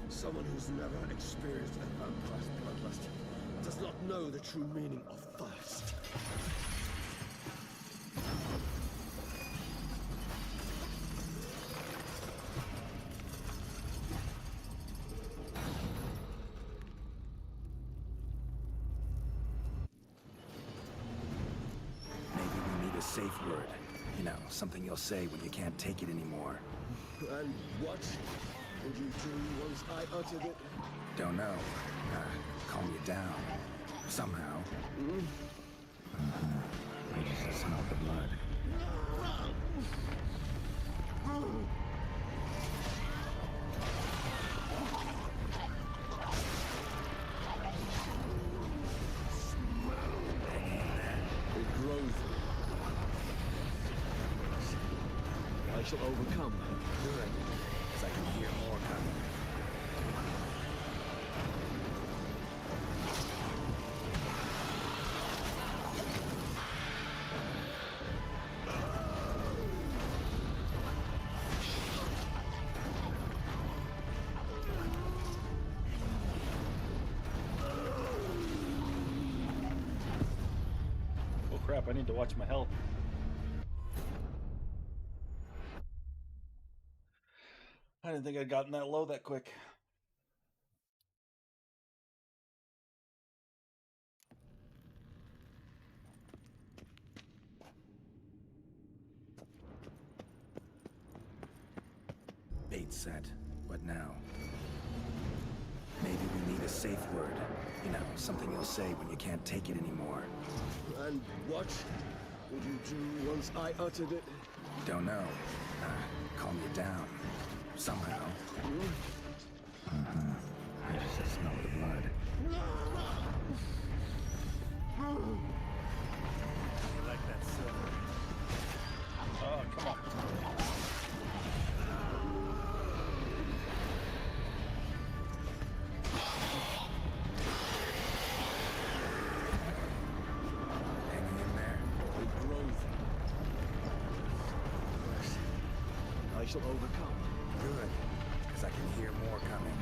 H: Someone who's never experienced a vampire's bloodlust does not know the true meaning of thirst.
C: Maybe we need a safe word. You know, something you'll say when you can't take it anymore.
H: And what would you do once I uttered it?
C: Don't know. Calm you down. Somehow. I just smell the blood.
H: It grows. I shall overcome.
C: Good. 'Cause I can hear more coming.
A: Oh crap, I need to watch my health. I didn't think I'd gotten that low that quick.
C: Bait set. What now? Maybe we need a safe word. You know, something you'll say when you can't take it anymore.
H: And what would you do once I uttered it?
C: Don't know. Calm you down. Somehow. I just smell the blood.
B: You like that silver?
A: Oh, come on.
H: shall overcome.
C: Good, because I can hear more coming.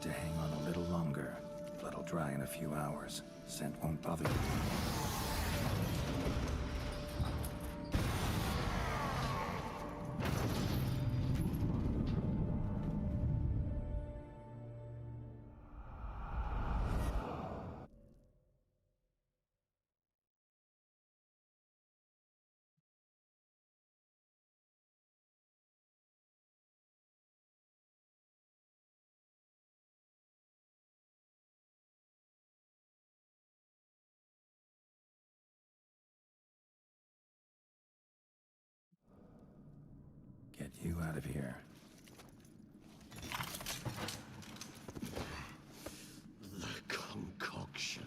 C: To hang on a little longer. Blood'll dry in a few hours. Scent won't bother you. Get you out of here.
H: The concoction.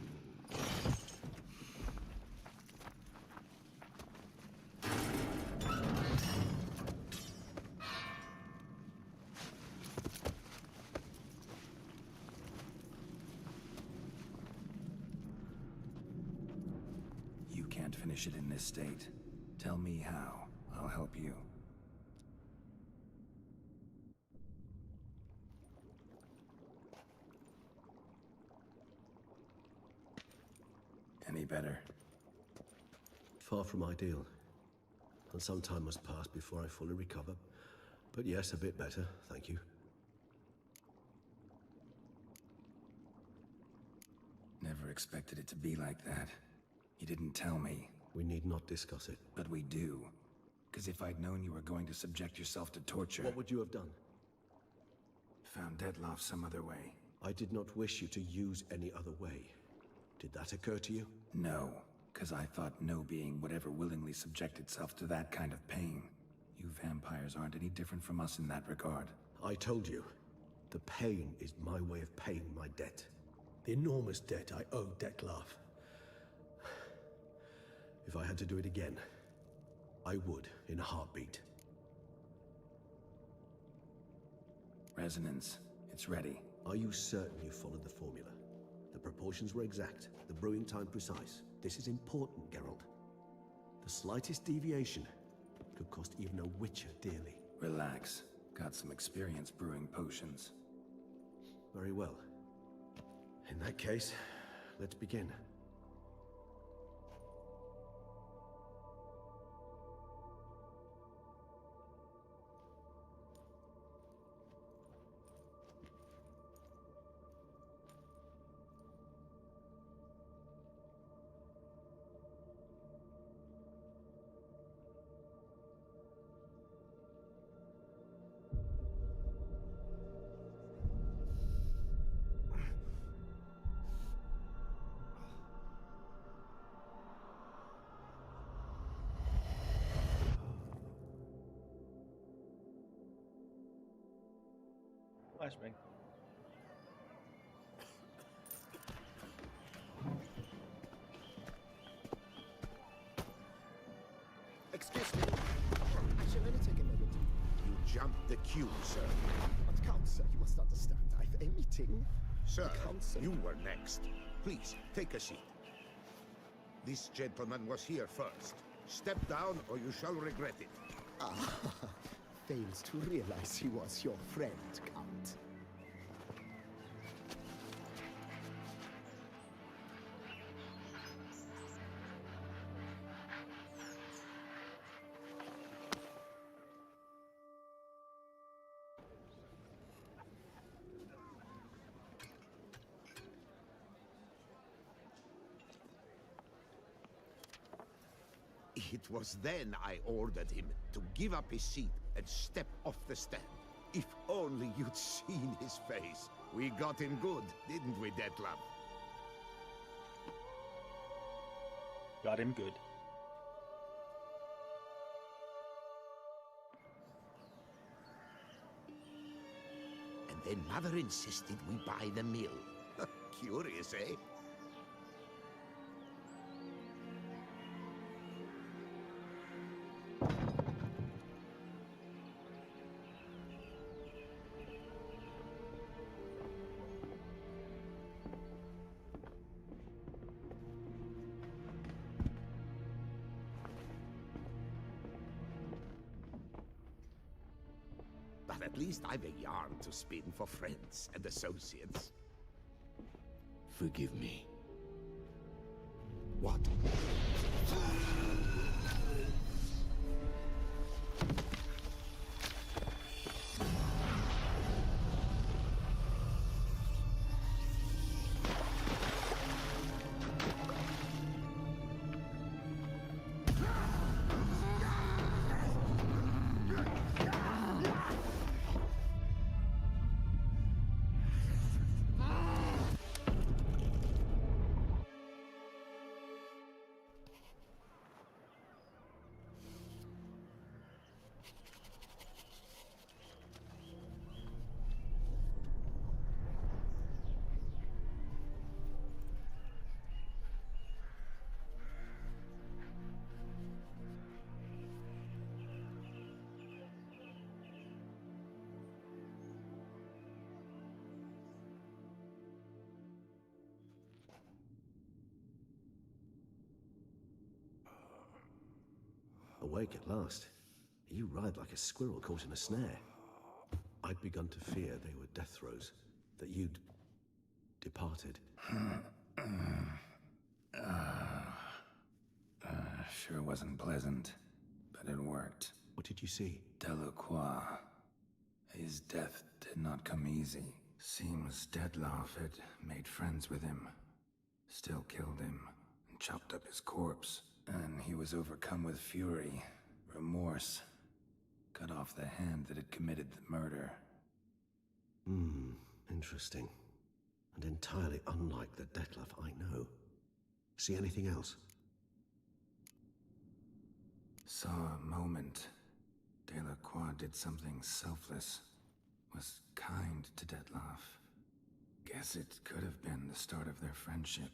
C: You can't finish it in this state. Tell me how. I'll help you. Any better?
H: Far from ideal. And some time must pass before I fully recover. But yes, a bit better, thank you.
C: Never expected it to be like that. You didn't tell me.
H: We need not discuss it.
C: But we do. Because if I'd known you were going to subject yourself to torture...
H: What would you have done?
C: Found Deadloff some other way.
H: I did not wish you to use any other way. Did that occur to you?
C: No, because I thought no being would ever willingly subject itself to that kind of pain. You vampires aren't any different from us in that regard.
H: I told you, the pain is my way of paying my debt. The enormous debt I owe Dettlaff. If I had to do it again, I would, in a heartbeat.
C: Resonance. It's ready.
H: Are you certain you followed the formula? The proportions were exact, the brewing time precise. This is important, Geralt. The slightest deviation could cost even a witcher dearly.
C: Relax. Got some experience brewing potions.
H: Very well. In that case, let's begin.
A: Flashbang.
E: Excuse me. I shall only take a moment.
B: You jumped the queue, sir.
E: But Count, sir, you must understand. I've a meeting.
B: Sir,
E: Count, sir.
B: you were next. Please, take a seat. This gentleman was here first. Step down or you shall regret it.
G: Ah, fails to realize he was your friend, Count.
B: It was then I ordered him to give up his seat and step off the stand. If only you'd seen his face. We got him good, didn't we, Detlef?
A: Got him good.
B: And then Mother insisted we buy the mill. Curious, eh? But at least I've a yarn to spin for friends and associates.
I: Forgive me.
B: What?
H: Awake at last. You ride like a squirrel caught in a snare. I'd begun to fear they were death throes, that you'd departed.
C: Sure wasn't pleasant, but it worked.
H: What did you see?
C: Delacroix. His death did not come easy. Seems Detlef had made friends with him. Still killed him, and chopped up his corpse. And he was overcome with fury, remorse. Cut off the hand that had committed the murder.
H: Interesting. And entirely unlike the Detlef I know. See anything else?
C: Saw a moment. Delacroix did something selfless. Was kind to Detlef. Guess it could have been the start of their friendship.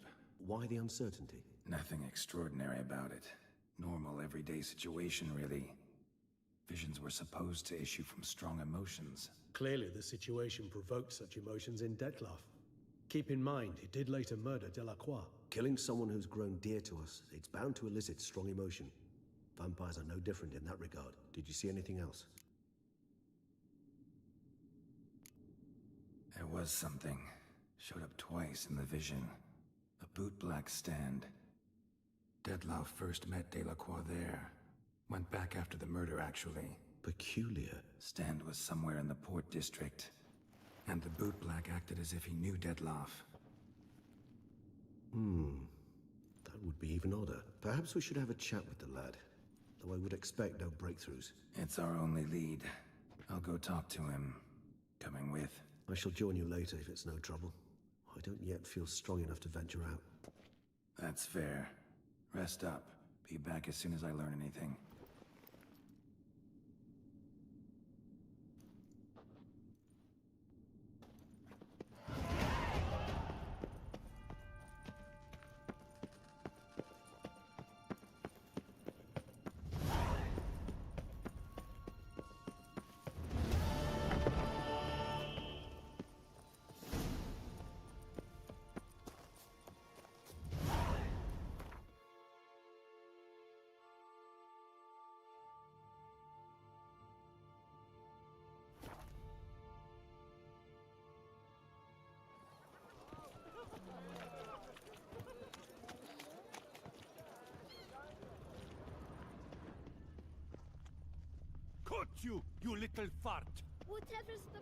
H: Why the uncertainty?
C: Nothing extraordinary about it. Normal, everyday situation, really. Visions were supposed to issue from strong emotions.
J: Clearly the situation provoked such emotions in Detlef. Keep in mind, he did later murder Delacroix.
H: Killing someone who's grown dear to us, it's bound to elicit strong emotion. Vampires are no different in that regard. Did you see anything else?
C: There was something. Showed up twice in the vision. A bootblack stand. Detlef first met Delacroix there. Went back after the murder, actually.
H: Peculiar.
C: Stand was somewhere in the Port District. And the bootblack acted as if he knew Detlef.
H: That would be even odder. Perhaps we should have a chat with the lad. Though I would expect no breakthroughs.
C: It's our only lead. I'll go talk to him. Coming with.
H: I shall join you later if it's no trouble. I don't yet feel strong enough to venture out.
C: That's fair. Rest up. Be back as soon as I learn anything.
I: got you, you little fart!
D: Whatever's the...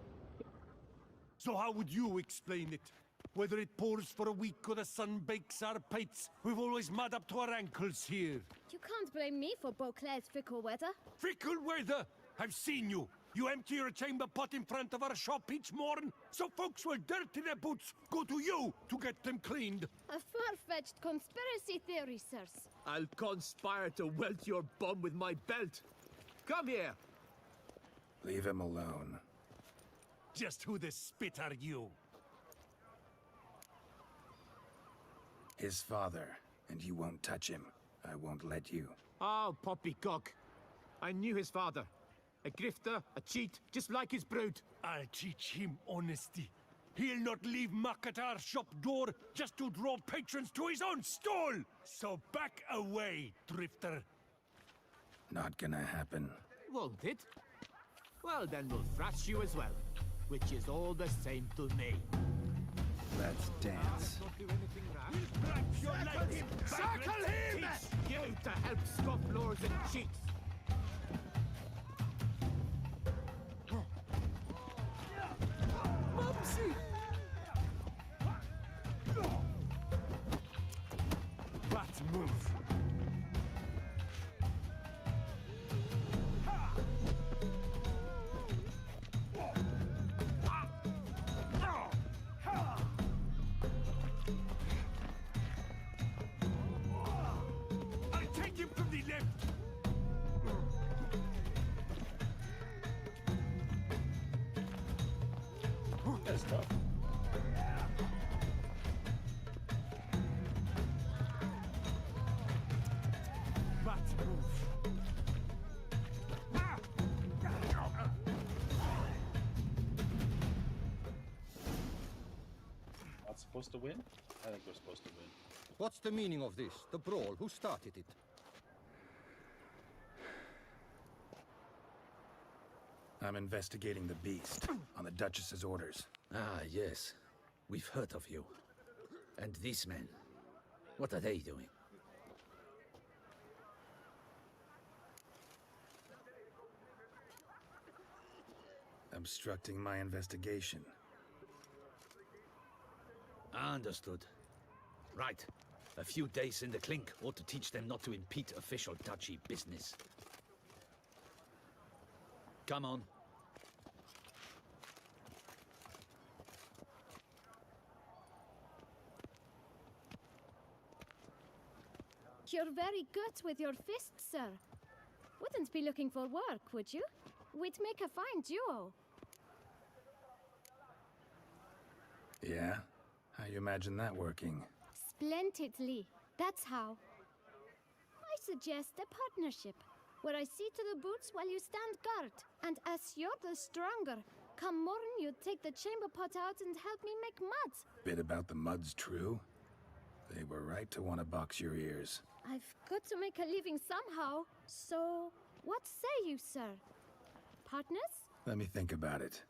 I: So how would you explain it? Whether it pours for a week or the sun bakes our pates, we've always mud up to our ankles here.
D: You can't blame me for Beauclair's fickle weather.
I: Fickle weather! I've seen you! You empty your chamber pot in front of our shop each morn, so folks will dirty their boots, go to you to get them cleaned.
D: A far-fetched conspiracy theory, sirs.
K: I'll conspire to welt your bum with my belt. Come here!
C: Leave him alone.
I: Just who the spit are you?
C: His father, and you won't touch him. I won't let you.
K: Oh, poppycock. I knew his father. A grifter, a cheat, just like his brood.
I: I'll teach him honesty. He'll not leave muck at our shop door just to draw patrons to his own stall! So back away, drifter.
C: Not gonna happen.
K: Won't it? Well, then we'll thrash you as well. Which is all the same to me.
C: Let's dance.
K: Not do anything rash.
I: Circle him!
K: You to help scofflaws and cheats. Mopsy!
I: That move. I'll take him from the left.
A: That's tough.
I: That move.
A: Not supposed to win? I think we're supposed to win.
L: What's the meaning of this? The brawl? Who started it?
C: I'm investigating the beast, on the Duchess's orders.
M: Ah, yes. We've heard of you. And these men, what are they doing?
C: Obstructing my investigation.
M: Understood. Right. A few days in the clink ought to teach them not to impede official duchy business. Come on.
D: You're very good with your fists, sir. Wouldn't be looking for work, would you? We'd make a fine duo.
C: Yeah? How you imagine that working?
D: Splendidly. That's how. I suggest a partnership, where I see to the boots while you stand guard. And as you're the stronger, come morn you take the chamber pot out and help me make mud.
C: Bit about the mud's true? They were right to want to box your ears.
D: I've got to make a living somehow, so what say you, sir? Partners?
C: Let me think about it.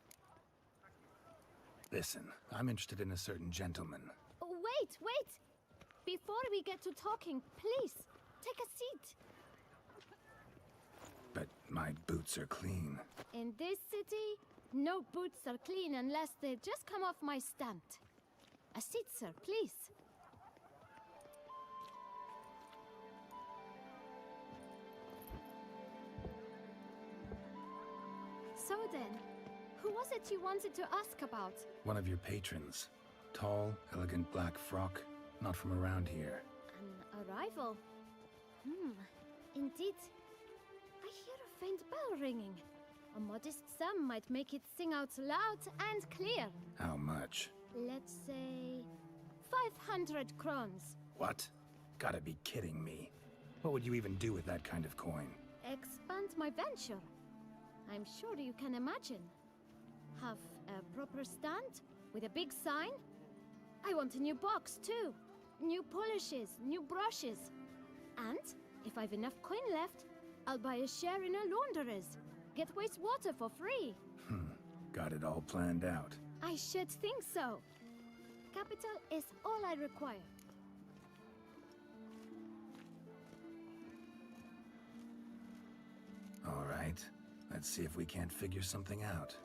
C: Listen, I'm interested in a certain gentleman.
D: Wait, wait! Before we get to talking, please, take a seat.
C: But my boots are clean.
D: In this city, no boots are clean unless they just come off my stand. A seat, sir, please. So then, who was it you wanted to ask about?
C: One of your patrons. Tall, elegant black frock. Not from around here.
D: An arrival? Indeed. I hear a faint bell ringing. A modest sum might make it sing out loud and clear.
C: How much?
D: Let's say 500 crowns.
C: What? Gotta be kidding me. What would you even do with that kind of coin?
D: Expand my venture. I'm sure you can imagine. Have a proper stand with a big sign. I want a new box too. New polishes, new brushes. And if I've enough coin left, I'll buy a share in a launderer's. Get wastewater for free.
C: Got it all planned out.
D: I should think so. Capital is all I require.
C: All right. Let's see if we can't figure something out.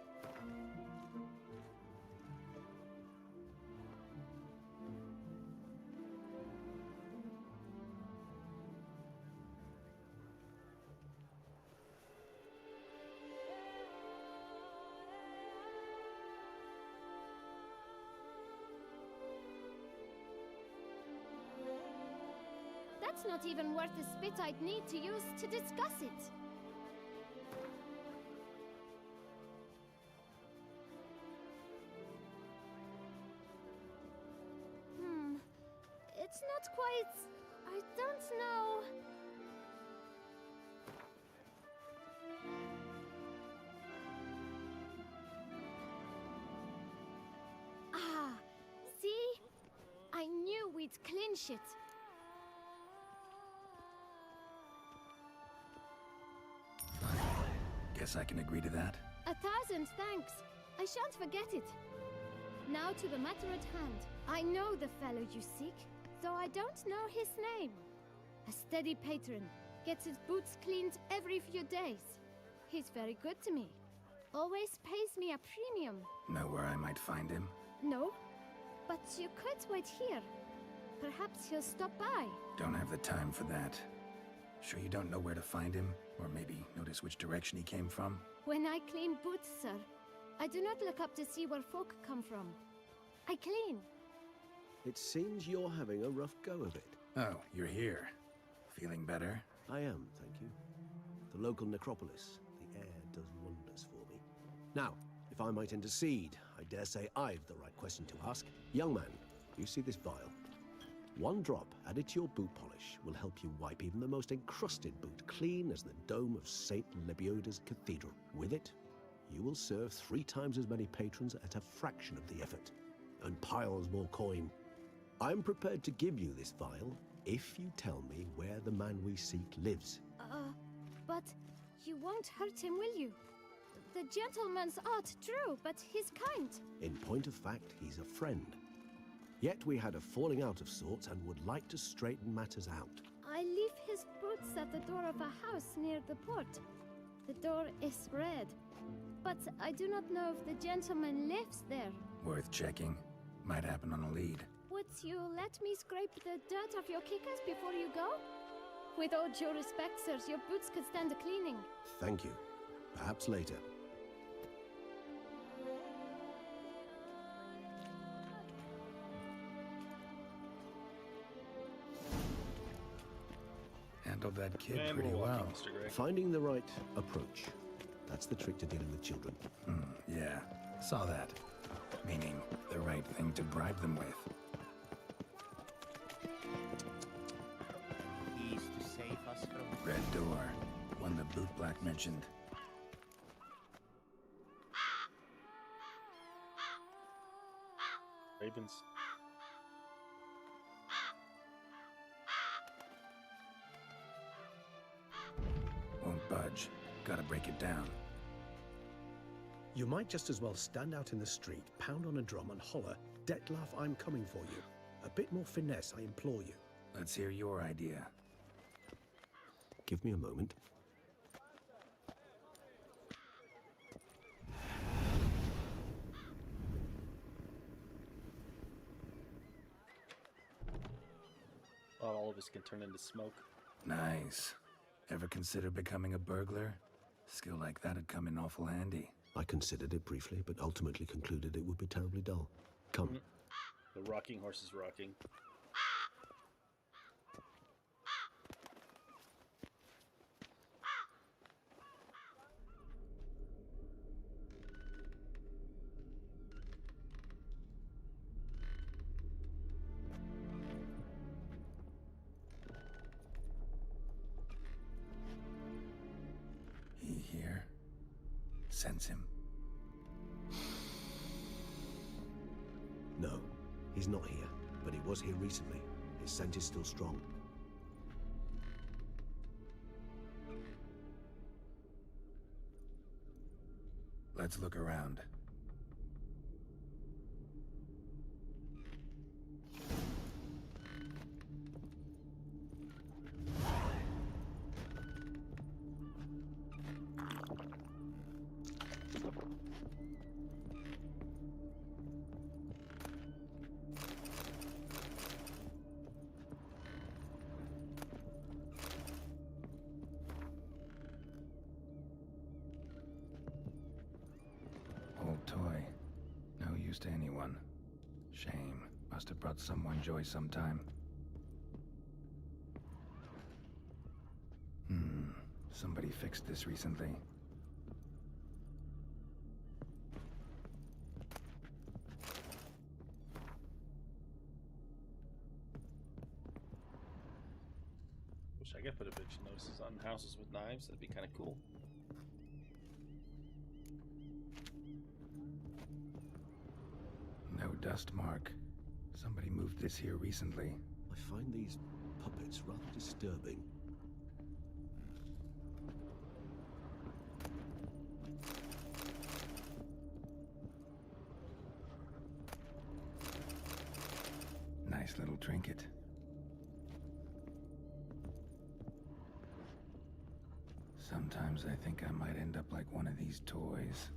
D: That's not even worth the spit I'd need to use to discuss it. It's not quite... I don't know... Ah, see? I knew we'd clinch it.
C: Guess I can agree to that.
D: 1,000 thanks. I shan't forget it. Now to the matter at hand. I know the fellow you seek, though I don't know his name. A steady patron, gets his boots cleaned every few days. He's very good to me. Always pays me a premium.
C: Know where I might find him?
D: No, but you could wait here. Perhaps he'll stop by.
C: Don't have the time for that. Sure you don't know where to find him? Or maybe notice which direction he came from?
D: When I clean boots, sir, I do not look up to see where folk come from. I clean.
H: It seems you're having a rough go of it.
C: Oh, you're here. Feeling better?
H: I am, thank you. The local necropolis. The air does wonders for me. Now, if I might intercede, I dare say I've the right question to ask. Young man, you see this vial? One drop added to your boot polish will help you wipe even the most encrusted boot clean as the dome of St. Lebioda's Cathedral. With it, you will serve 3 times as many patrons at a fraction of the effort, and piles more coin. I'm prepared to give you this vial if you tell me where the man we seek lives.
D: But you won't hurt him, will you? The gentleman's odd, true, but he's kind.
H: In point of fact, he's a friend. Yet we had a falling out of sorts and would like to straighten matters out.
D: I leave his boots at the door of a house near the port. The door is red, but I do not know if the gentleman lives there.
C: Worth checking. Might happen on a lead.
D: Would you let me scrape the dirt off your kickers before you go? With all due respect, sirs, your boots could stand a cleaning.
H: Thank you. Perhaps later.
C: Handled that kid
A: And
C: pretty
A: we're walking,
C: well.
A: Mr. Gray.
H: Finding the right approach. That's the trick to dealing with children.
C: Yeah, saw that. Meaning, the right thing to bribe them with.
N: Keys to save us from...
C: Red door. One the boot black mentioned.
A: Ravens.
C: Won't budge. Gotta break it down.
J: You might just as well stand out in the street, pound on a drum and holler, "Detlef, I'm coming for you." A bit more finesse, I implore you.
C: Let's hear your idea.
H: Give me a moment.
A: Not all of us can turn into smoke.
C: Nice. Ever consider becoming a burglar? Skill like that'd come in awful handy.
H: I considered it briefly, but ultimately concluded it would be terribly dull. Come.
A: The rocking horse is rocking.
C: He here? Sense him.
H: No, he's not here, but he was here recently. His scent is still strong.
C: Let's look around. to anyone. Shame. Must have brought someone joy sometime. Somebody fixed this recently.
A: Wish I could put eviction notices on houses with knives. That'd be kind of cool.
C: No dust mark. Somebody moved this here recently.
H: I find these puppets rather disturbing.
C: Nice little trinket. Sometimes I think I might end up like one of these toys.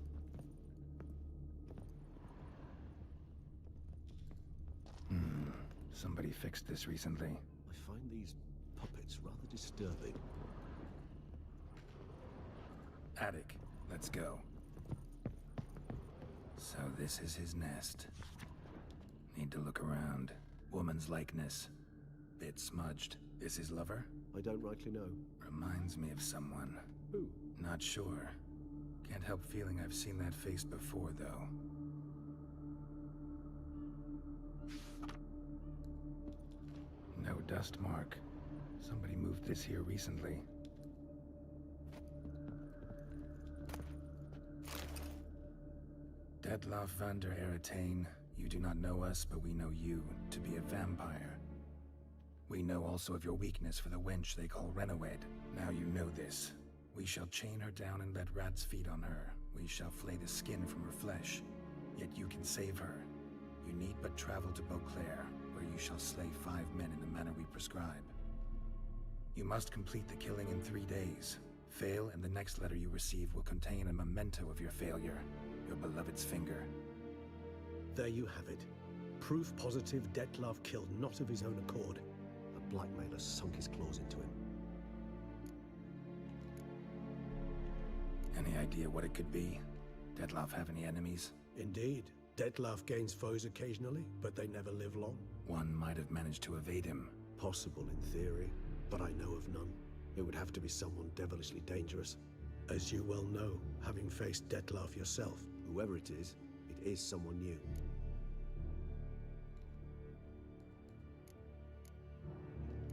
C: Somebody fixed this recently.
H: I find these puppets rather disturbing.
C: Attic, let's go. So this is his nest. Need to look around. Woman's likeness. Bit smudged. This his lover?
H: I don't rightly know.
C: Reminds me of someone.
H: Who?
C: Not sure. Can't help feeling I've seen that face before, though. No dust mark. Somebody moved this here recently. Detloff van der Eretain, you do not know us, but we know you to be a vampire. We know also of your weakness for the wench they call Renowed. Now you know this. We shall chain her down and let rats feed on her. We shall flay the skin from her flesh. Yet you can save her. You need but travel to Beauclair, where you shall slay 5 men in the manner we prescribe. You must complete the killing in 3 days. Fail, and the next letter you receive will contain a memento of your failure. Your beloved's finger.
J: There you have it. Proof positive Detlav killed not of his own accord. A blackmailer sunk his claws into him.
C: Any idea what it could be? Detlav have any enemies?
J: Indeed. Detlav gains foes occasionally, but they never live long.
C: One might have managed to evade him.
H: Possible in theory, but I know of none. It would have to be someone devilishly dangerous.
J: As you well know, having faced Detlav yourself.
H: Whoever it is someone new.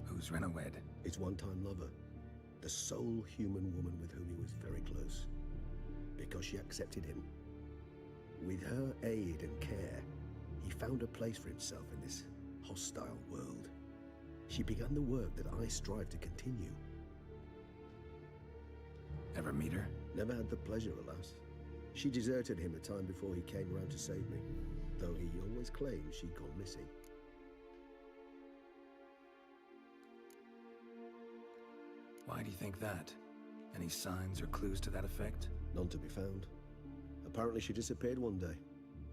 C: Who's Renowed?
H: His one-time lover. The sole human woman with whom he was very close. Because she accepted him. With her aid and care, he found a place for himself in this hostile world. She began the work that I strive to continue.
C: Ever meet her?
H: Never had the pleasure, alas. She deserted him a time before he came round to save me, though he always claimed she'd gone missing.
C: Why do you think that? Any signs or clues to that effect?
H: None to be found. Apparently she disappeared one day.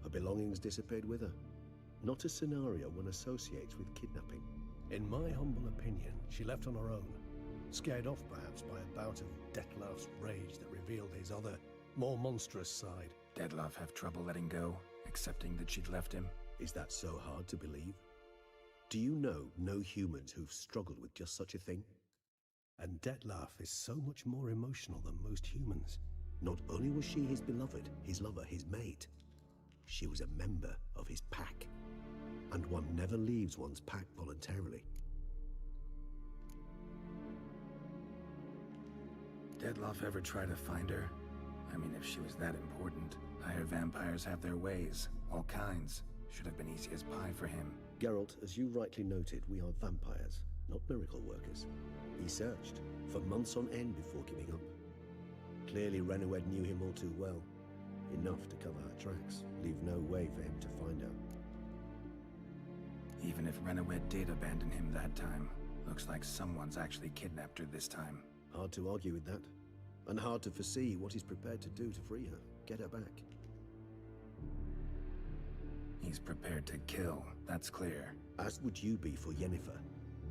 H: Her belongings disappeared with her. Not a scenario one associates with kidnapping.
J: In my humble opinion, she left on her own. Scared off perhaps by a bout of Detlav's rage that revealed his other, more monstrous side.
C: Detlav have trouble letting go, accepting that she'd left him?
H: Is that so hard to believe? Do you know no humans who've struggled with just such a thing?
J: And Detlav is so much more emotional than most humans.
H: Not only was she his beloved, his lover, his mate, she was a member of his pack. And one never leaves one's pack voluntarily.
C: Detlav ever try to find her? I mean, if she was that important. Higher vampires have their ways, all kinds. Should have been easy as pie for him.
H: Geralt, as you rightly noted, we are vampires, not miracle workers. He searched for months on end before giving up. Clearly Renowed knew him all too well. Enough to cover her tracks, leave no way for him to find out.
C: Even if Renowed did abandon him that time, looks like someone's actually kidnapped her this time.
H: Hard to argue with that. And hard to foresee what he's prepared to do to free her, get her back.
C: He's prepared to kill, that's clear.
H: As would you be for Yennefer.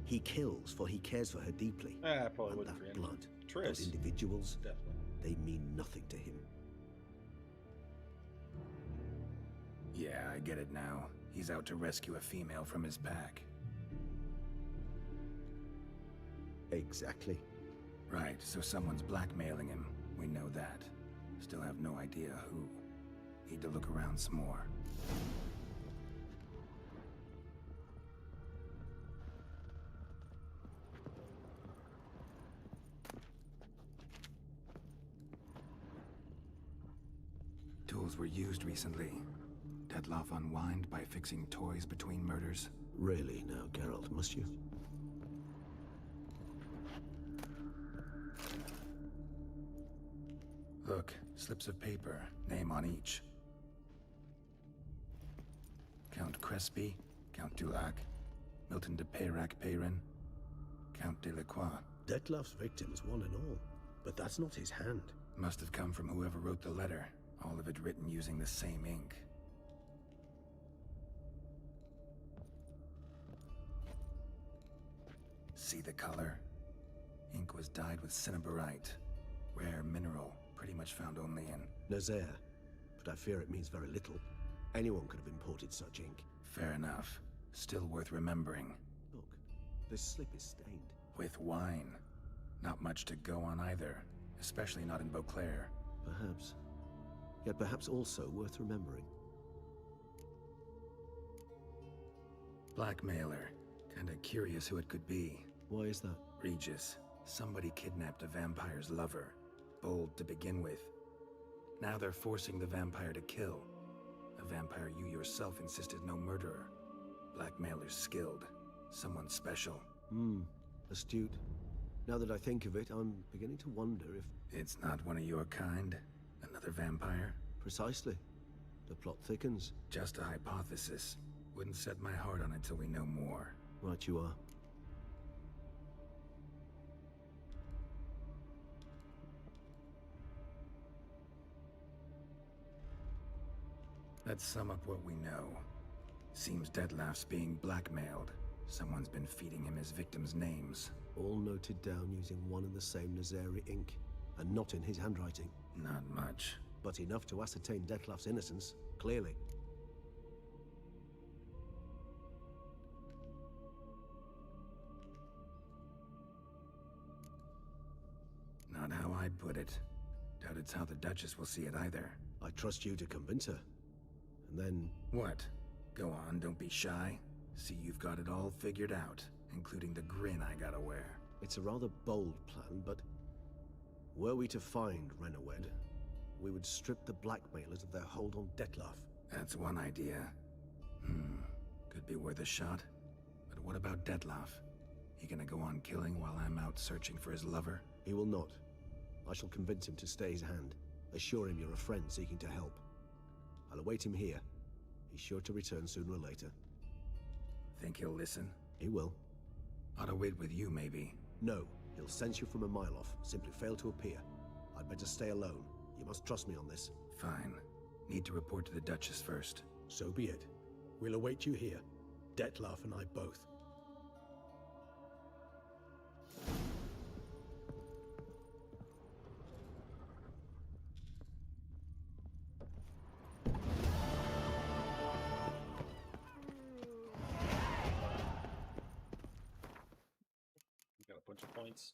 H: He kills, for he cares for her deeply.
A: I probably
H: and
A: wouldn't
H: that
A: for
H: blood,
A: Triss.
H: those individuals,
A: Definitely.
H: they mean nothing to him.
C: Yeah, I get it now. He's out to rescue a female from his pack.
H: Exactly.
C: Right, so someone's blackmailing him. We know that. Still have no idea who. Need to look around some more. Tools were used recently. Dettlaff unwind by fixing toys between murders.
H: Really now, Geralt, must you?
C: Look, slips of paper, name on each. Count Crespi, Count Dulac, Milton de Peyrac-Peyrin, Count Delacroix.
J: Dettlaff's victims, one and all. But that's not his hand.
C: Must have come from whoever wrote the letter. All of it written using the same ink. See the color? Ink was dyed with cinnabarite. Rare mineral, pretty much found only in
H: Nazaire. But I fear it means very little. Anyone could have imported such ink.
C: Fair enough. Still worth remembering.
H: Look, this slip is stained.
C: With wine. Not much to go on either. Especially not in Beauclair.
H: Perhaps. Yet perhaps also worth remembering.
C: Blackmailer. Kinda curious who it could be.
H: Why is that?
C: Regis. Somebody kidnapped a vampire's lover. Bold to begin with. Now they're forcing the vampire to kill. A vampire you yourself insisted no murderer. Blackmailer's skilled. Someone special.
H: Astute. Now that I think of it, I'm beginning to wonder if...
C: It's not one of your kind? Another vampire?
H: Precisely. The plot thickens.
C: Just a hypothesis. Wouldn't set my heart on it till we know more.
H: Right you are.
C: Let's sum up what we know. Seems Dettlaff's being blackmailed. Someone's been feeding him his victims' names.
H: All noted down using one and the same Nazari ink, and not in his handwriting.
C: Not much.
H: But enough to ascertain Dettlaff's innocence, clearly.
C: Not how I'd put it. Doubt it's how the Duchess will see it either.
H: I trust you to convince her. And then...
C: What? Go on, don't be shy. See you've got it all figured out, including the grin I gotta wear.
H: It's a rather bold plan, but... Were we to find Renawed, we would strip the blackmailers of their hold on Dettlaff.
C: That's one idea. Could be worth a shot. But what about Dettlaff? He gonna go on killing while I'm out searching for his lover?
H: He will not. I shall convince him to stay his hand. Assure him you're a friend seeking to help. I'll await him here. He's sure to return sooner or later.
C: Think he'll listen?
H: He will.
C: Ought to wait with you, maybe.
H: No. He'll sense you from a mile off. Simply fail to appear. I'd better stay alone. You must trust me on this.
C: Fine. Need to report to the Duchess first.
J: So be it. We'll await you here. Dettlaff and I both.
A: Got a bunch of points.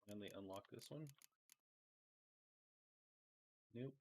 A: Finally unlock this one. Nope.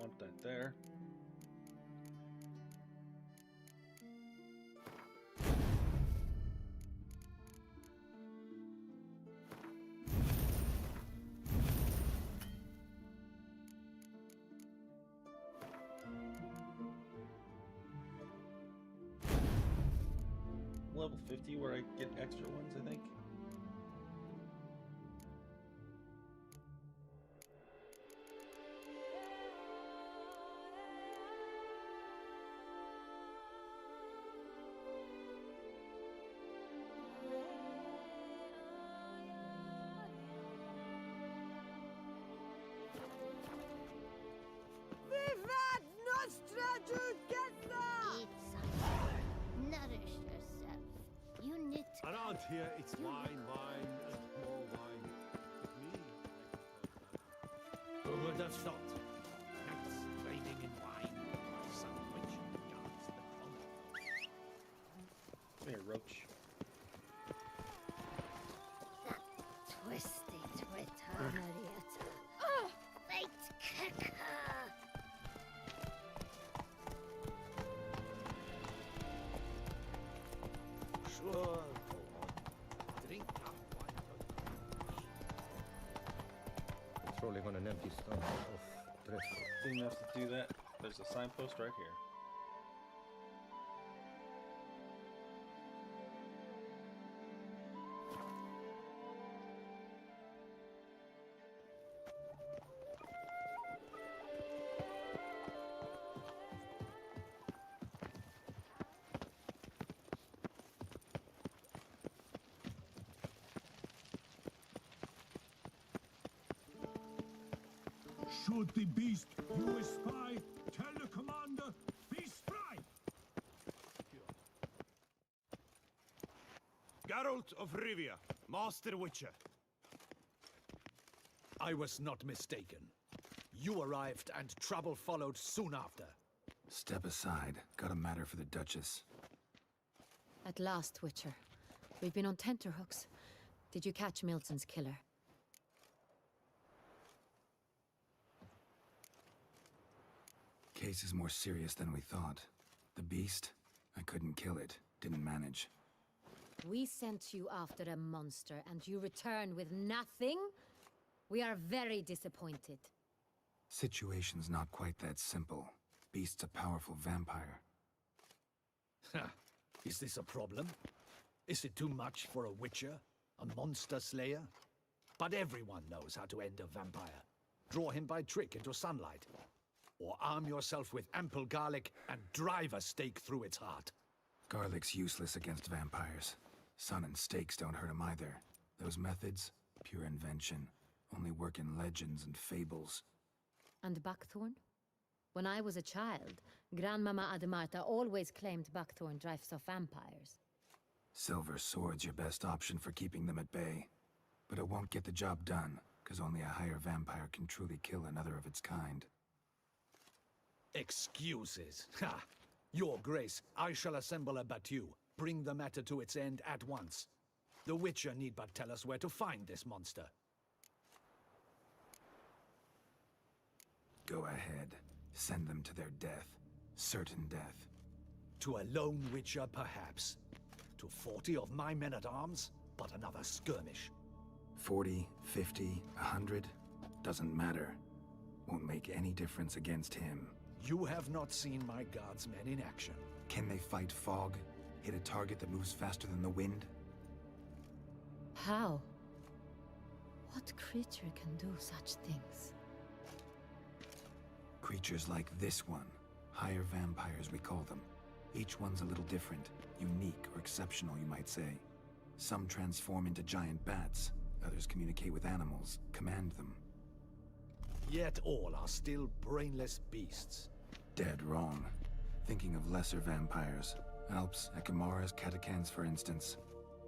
A: dump that there. Level 50 where I get extra ones, I think.
D: Vivat Nostra Duchessa! Eat something. Nourish yourself. You need to...
I: Around here, it's wine, wine, and more wine. With me,
M: Who would have thought? Cats bathing in wine, some witch guards the crumb.
A: Come here, roach.
D: That twisty Twitter, Marietta. Fate kicker!
M: Sure, go on. Drink up wine.
L: Patrolling on an empty stomach off dreadful.
A: Didn't have to do that. There's a signpost right here.
I: should the beast you espy tell the commander, be spry!
K: Geralt of Rivia, Master Witcher.
M: I was not mistaken. You arrived and trouble followed soon after.
C: Step aside. Got a matter for the Duchess.
O: At last, Witcher. We've been on tenterhooks. Did you catch Milton's killer?
C: Case is more serious than we thought. The beast? I couldn't kill it. Didn't manage.
O: We sent you after a monster, and you return with nothing? We are very disappointed.
C: Situation's not quite that simple. Beast's a powerful vampire.
M: Ha! Is this a problem? Is it too much for a witcher? A monster slayer? But everyone knows how to end a vampire. Draw him by trick into sunlight. Or arm yourself with ample garlic and drive a stake through its heart.
C: Garlic's useless against vampires. Sun and stakes don't hurt him either. Those methods, pure invention. Only work in legends and fables.
O: And buckthorn? When I was a child, Grandmama Ademarta always claimed buckthorn drives off vampires.
C: Silver sword's your best option for keeping them at bay. But it won't get the job done, because only a higher vampire can truly kill another of its kind.
M: Excuses. Ha! Your Grace, I shall assemble a battue. Bring the matter to its end at once. The Witcher need but tell us where to find this monster.
C: Go ahead. Send them to their death. Certain death.
M: To a lone Witcher, perhaps. To 40 of my men-at-arms, but another skirmish.
C: 40, 50, 100? Doesn't matter. Won't make any difference against him.
M: You have not seen my guardsmen in action.
C: Can they fight fog? Hit a target that moves faster than the wind?
O: How? What creature can do such things?
C: Creatures like this one. Higher vampires, we call them. Each one's a little different. Unique or exceptional, you might say. Some transform into giant bats. Others communicate with animals, command them.
M: Yet all are still brainless beasts.
C: Dead wrong. Thinking of lesser vampires. Alps, Ekamaras, Catacans, for instance.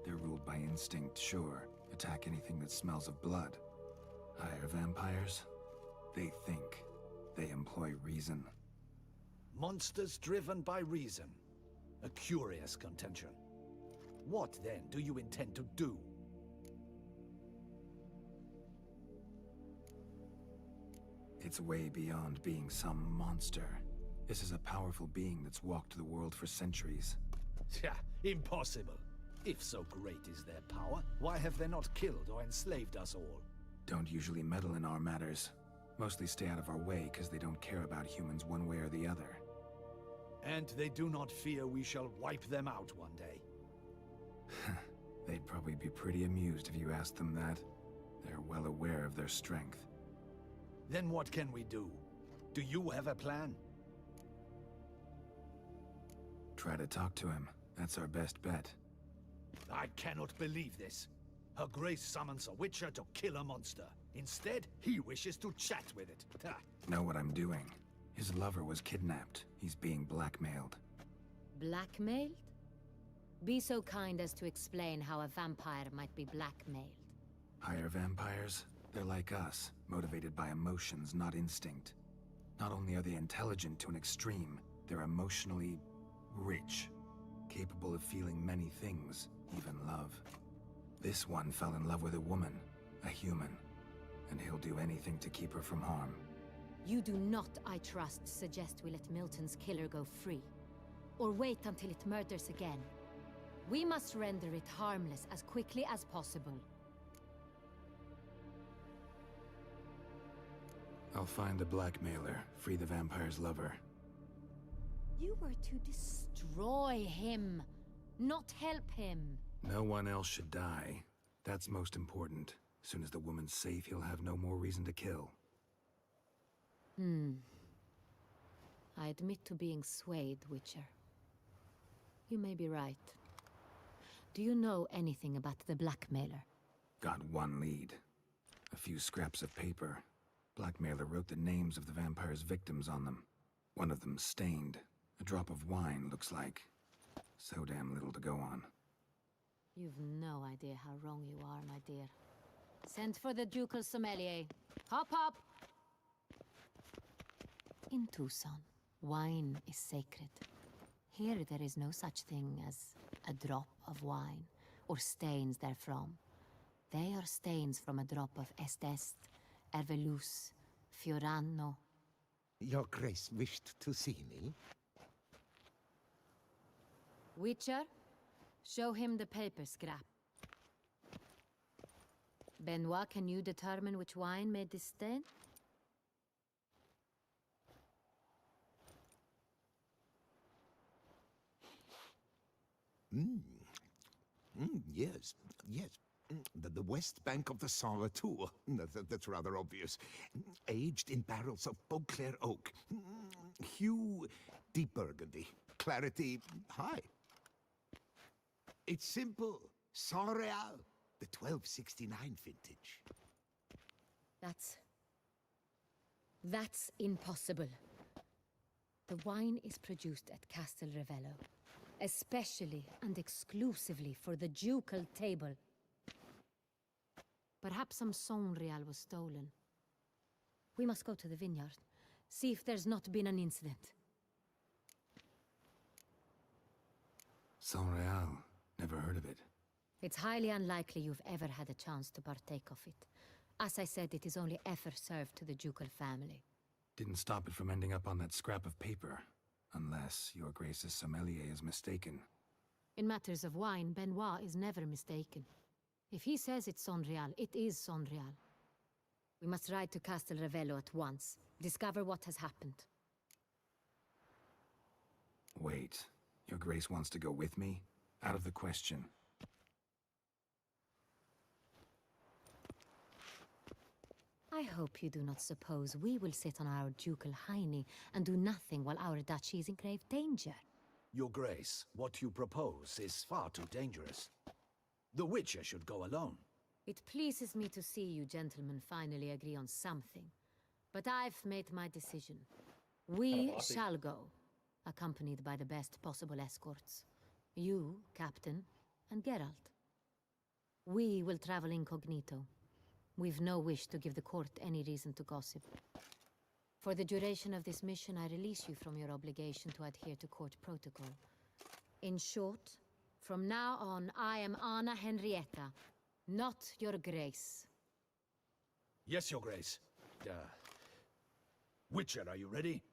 C: They're ruled by instinct, sure. Attack anything that smells of blood. Higher vampires? They think. They employ reason.
M: Monsters driven by reason. A curious contention. What, then, do you intend to do?
C: It's way beyond being some monster. This is a powerful being that's walked the world for centuries.
M: Yeah, impossible. If so great is their power, why have they not killed or enslaved us all?
C: Don't usually meddle in our matters. Mostly stay out of our way because they don't care about humans one way or the other.
M: And they do not fear we shall wipe them out one day.
C: They'd probably be pretty amused if you asked them that. They're well aware of their strength.
M: Then what can we do? Do you have a plan?
C: Try to talk to him. That's our best bet.
M: I cannot believe this. Her Grace summons a witcher to kill a monster. Instead, he wishes to chat with it. Ha.
C: Know what I'm doing. His lover was kidnapped. He's being blackmailed.
O: Blackmailed? Be so kind as to explain how a vampire might be blackmailed.
C: Higher vampires? They're like us, motivated by emotions, not instinct. Not only are they intelligent to an extreme, they're emotionally rich, capable of feeling many things, even love. This one fell in love with a woman, a human, and he'll do anything to keep her from harm.
O: You do not, I trust, suggest we let Milton's killer go free. Or wait until it murders again. We must render it harmless as quickly as possible.
C: I'll find the blackmailer, free the vampire's lover.
O: You were to destroy him, not help him.
C: No one else should die. That's most important. As soon as the woman's safe, he'll have no more reason to kill.
O: I admit to being swayed, Witcher. You may be right. Do you know anything about the blackmailer?
C: Got one lead. A few scraps of paper. Blackmailer wrote the names of the vampire's victims on them. One of them stained. A drop of wine, looks like. So damn little to go on.
O: You've no idea how wrong you are, my dear. Send for the ducal sommelier. Hop, hop! In Tucson, wine is sacred. Here there is no such thing as a drop of wine, or stains therefrom. They are stains from a drop of Estest, Ervelus, Fiorano.
B: Your Grace wished to see me?
O: Witcher, show him the paper scrap. Benoit, can you determine which wine made this stain?
B: Yes, yes. The west bank of the Sarre too. That's rather obvious. Aged in barrels of Beauclair oak. Hue, deep burgundy. Clarity, high. It's simple. Saint-Réal, the 1269 vintage.
O: That's impossible. The wine is produced at Castel Ravello, especially and exclusively for the ducal table. Perhaps some Saint-Réal was stolen. We must go to the vineyard, see if there's not been an incident.
C: Saint-Réal. Never heard of it.
O: It's highly unlikely you've ever had a chance to partake of it. As I said, it is only ever served to the ducal family.
C: Didn't stop it from ending up on that scrap of paper. Unless your Grace's sommelier is mistaken.
O: In matters of wine, Benoit is never mistaken. If he says it's Saint-Réal, it is Saint-Réal. We must ride to Castel Ravello at once. Discover what has happened.
C: Wait. Your Grace wants to go with me? Out of the question.
O: I hope you do not suppose we will sit on our ducal hiney and do nothing while our duchy is in grave danger.
M: Your Grace, what you propose is far too dangerous. The Witcher should go alone.
O: It pleases me to see you gentlemen finally agree on something. But I've made my decision. We shall go, accompanied by the best possible escorts. You, Captain, and Geralt. We will travel incognito. We've no wish to give the court any reason to gossip. For the duration of this mission, I release you from your obligation to adhere to court protocol. In short, from now on, I am Anna Henrietta, not your Grace.
M: Yes, Your Grace. Witcher, are you ready?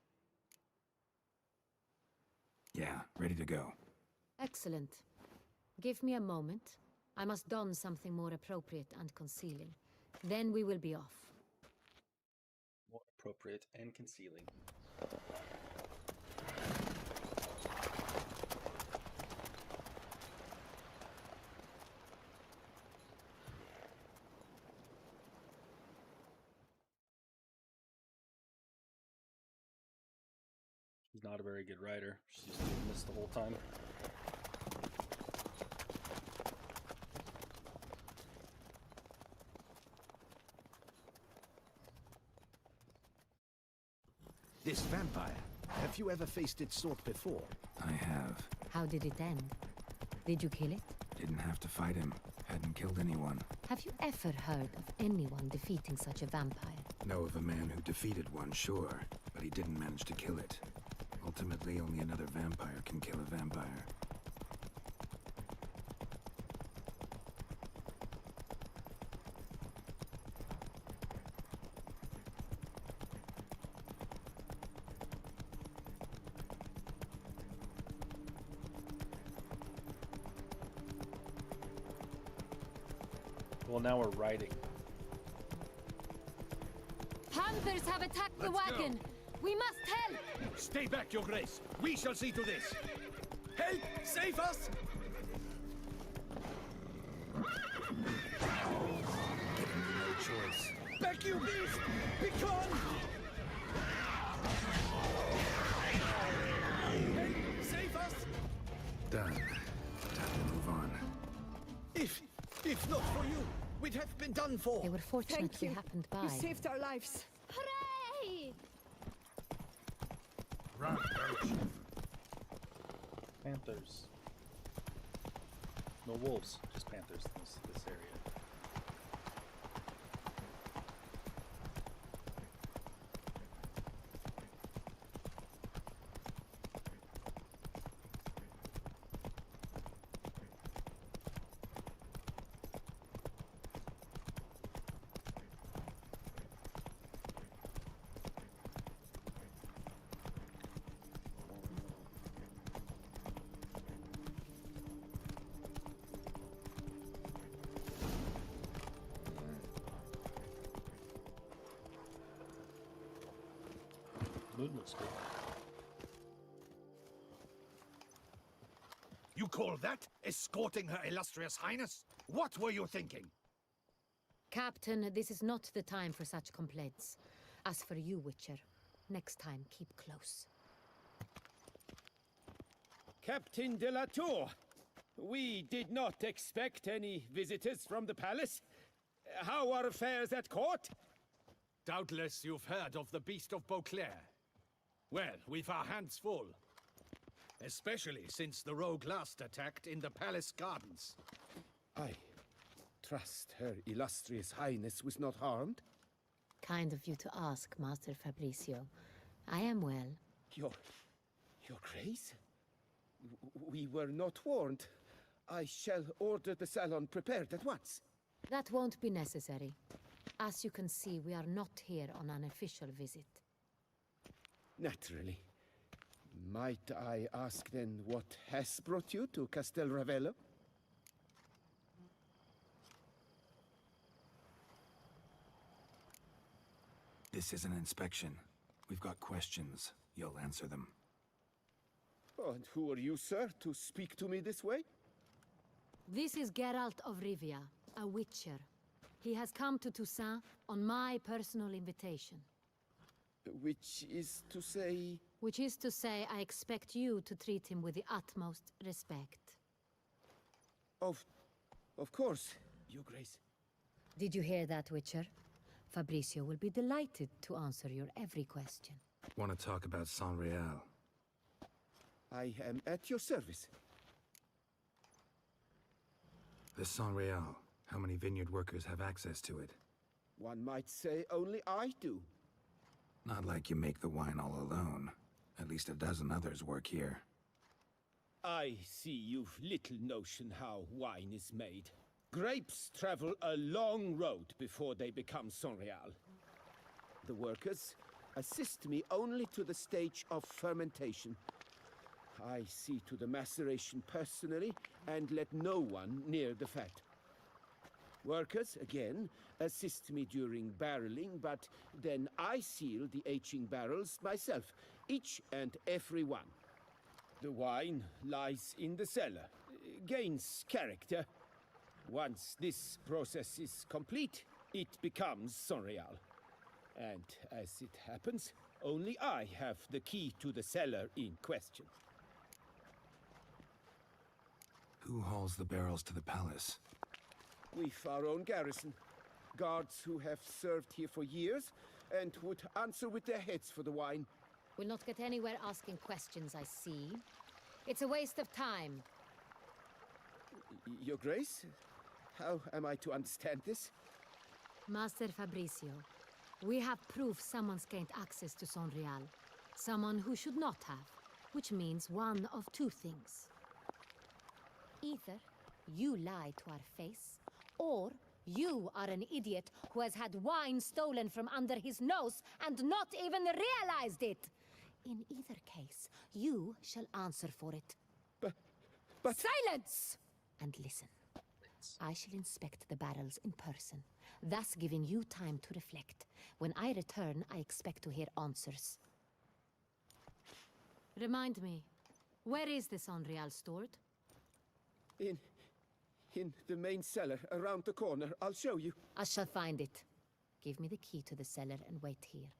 C: Yeah, ready to go.
O: Excellent. Give me a moment. I must don something more appropriate and concealing. Then we will be off.
A: More appropriate and concealing. She's not a very good writer. She's doing this the whole time.
M: This vampire, have you ever faced its sort before?
C: I have.
O: How did it end? Did you kill it?
C: Didn't have to fight him. Hadn't killed anyone.
O: Have you ever heard of anyone defeating such a vampire?
C: Know of a man who defeated one, sure, but he didn't manage to kill it. Ultimately, only another vampire can kill a vampire.
A: Well, now we're riding.
O: Panthers have attacked the
M: Let's
O: wagon!
M: go.
O: We must help!
M: Stay back, Your Grace. We shall see to this. Help! Save us!
C: Giving you no choice.
M: Back, you beast! Be gone! Help! Save us!
C: Done. Time to move on.
J: If not for you, we'd have been done for.
O: They were fortunate
F: Thank
O: we
F: you.
O: happened by.
F: You saved our lives.
D: Hooray!
I: Run,
A: Panthers. No wolves, just panthers in this area. Moon looks good.
M: You call that escorting Her Illustrious Highness? What were you thinking?
O: Captain, this is not the time for such complaints. As for you, Witcher, next time keep close.
K: Captain de la Tour, we did not expect any visitors from the palace. How are affairs at court?
M: Doubtless you've heard of the Beast of Beauclair. Well, we've our hands full. Especially since the rogue last attacked in the palace gardens.
K: I trust Her Illustrious Highness was not harmed.
O: Kind of you to ask, Master Fabricio. I am well.
K: Your Grace? We were not warned. I shall order the salon prepared at once.
O: That won't be necessary. As you can see, we are not here on an official visit.
K: Naturally. Might I ask then what has brought you to Castel Ravello?
C: This is an inspection. We've got questions. You'll answer them.
K: Oh, and who are you, sir, to speak to me this way?
O: This is Geralt of Rivia, a witcher. He has come to Toussaint on my personal invitation.
K: Which is to say...
O: Which is to say, I expect you to treat him with the utmost respect.
K: Of course, Your Grace.
O: Did you hear that, Witcher? Fabricio will be delighted to answer your every question.
C: Want to talk about San Real?
K: I am at your service.
C: The San Real. How many vineyard workers have access to it?
K: One might say only I do.
C: Not like you make the wine all alone. At least a dozen others work here.
K: I see you've little notion how wine is made. Grapes travel a long road before they become Saint-Real. The workers assist me only to the stage of fermentation. I see to the maceration personally, and let no one near the fat. Workers, again, assist me during barreling, but then I seal the aging barrels myself, each and every one. The wine lies in the cellar, gains character. Once this process is complete, it becomes Sonreal. And as it happens, only I have the key to the cellar in question.
C: Who hauls the barrels to the palace?
K: We've our own garrison. Guards who have served here for years and would answer with their heads for the wine.
O: We'll not get anywhere asking questions, I see. It's a waste of time.
K: Your Grace? How am I to understand this?
O: Master Fabricio, we have proof someone's gained access to Sonreal. Someone who should not have, which means one of two things. Either you lie to our face, or you are an idiot who has had wine stolen from under his nose and not even realized it. In either case, you shall answer for it.
K: But...
O: Silence! And listen. I shall inspect the barrels in person, thus giving you time to reflect. When I return, I expect to hear answers. Remind me, where is this Sonreal stored?
K: In the main cellar, around the corner. I'll show you.
O: I shall find it. Give me the key to the cellar and wait here.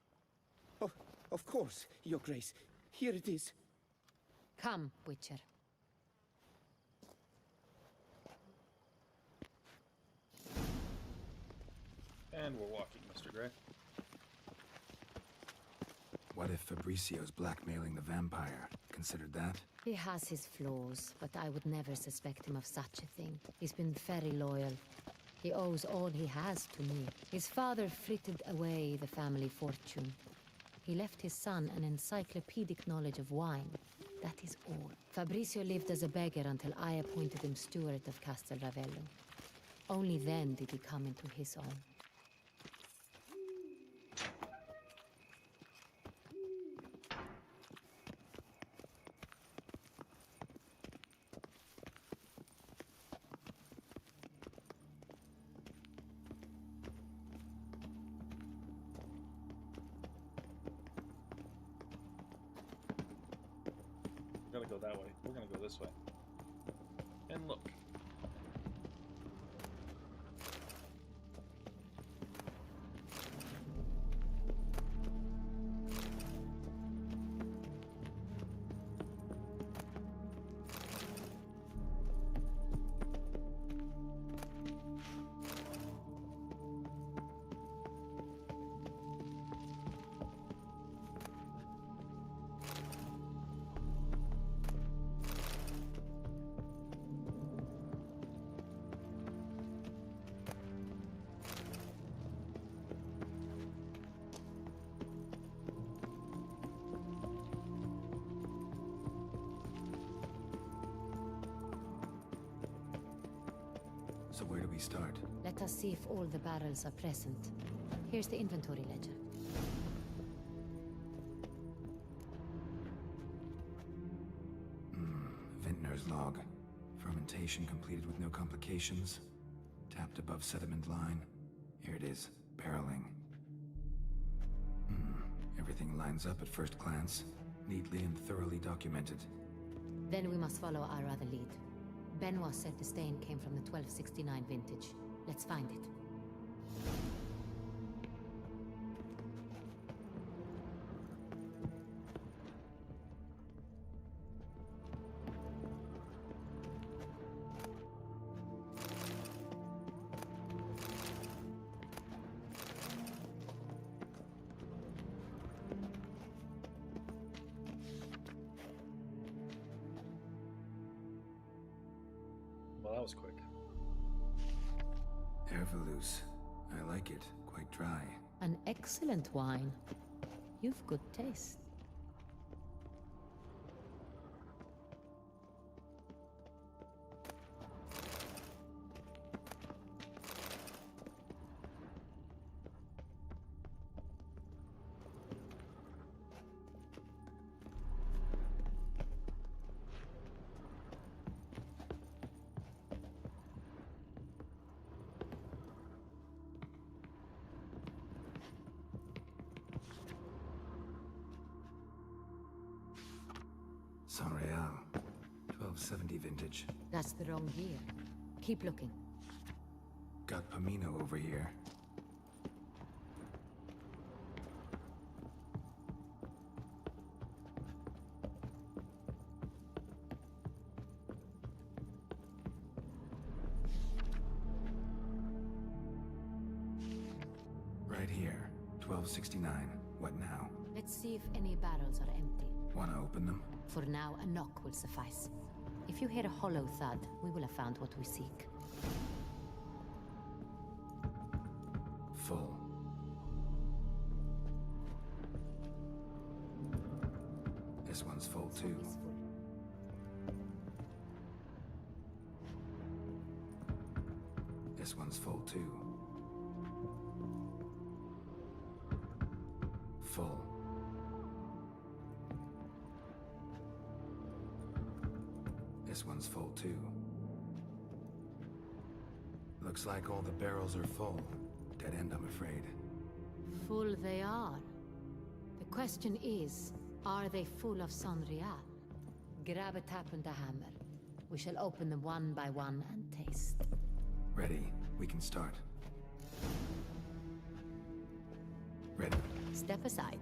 K: Oh, of course, Your Grace. Here it is.
O: Come, Witcher.
A: And we're walking, Mr. Gray.
C: What if Fabricio's blackmailing the vampire? Considered that?
O: He has his flaws, but I would never suspect him of such a thing. He's been very loyal. He owes all he has to me. His father frittered away the family fortune. He left his son an encyclopedic knowledge of wine. That is all. Fabricio lived as a beggar until I appointed him steward of Castel Ravello. Only then did he come into his own.
A: We're gonna go that way. We're gonna go this way. And look.
C: So where do we start?
O: Let us see if all the barrels are present. Here's the inventory ledger.
C: Vintner's log. Fermentation completed with no complications. Tapped above sediment line. Here it is. Barreling. Everything lines up at first glance. Neatly and thoroughly documented.
O: Then we must follow our other lead. Benoit said the stain came from the 1269 vintage. Let's find it.
A: Well, that was quick.
C: Ervelous. I like it. Quite dry.
O: An excellent wine. You've good taste.
C: Sanreal. 1270 vintage.
O: That's the wrong year. Keep looking.
C: Got Pamino over here. Right here. 1269. What now?
O: Let's see if any barrels are empty.
C: Wanna open them?
O: For now, a knock will suffice. If you hear a hollow thud, we will have found what we seek.
C: Full. This one's full too. This one's full too. Full. This one's full too. Looks like all the barrels are full. Dead end, I'm afraid.
O: Full they are. The question is, are they full of Sanreal? Grab a tap and a hammer. We shall open them one by one and taste.
C: Ready. We can start. Ready.
O: Step aside.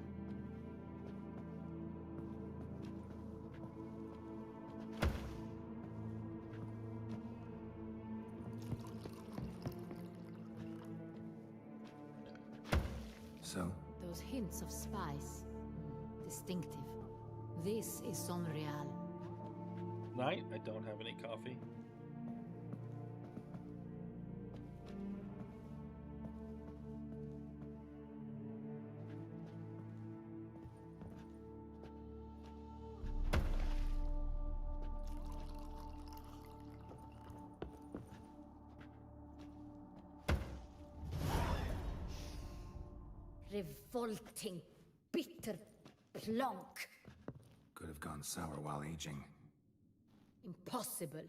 C: So?
O: Those hints of spice. Distinctive. This is Sanreal.
A: Knight, I don't have any coffee.
O: Revolting, bitter plonk.
C: Could have gone sour while aging.
O: Impossible.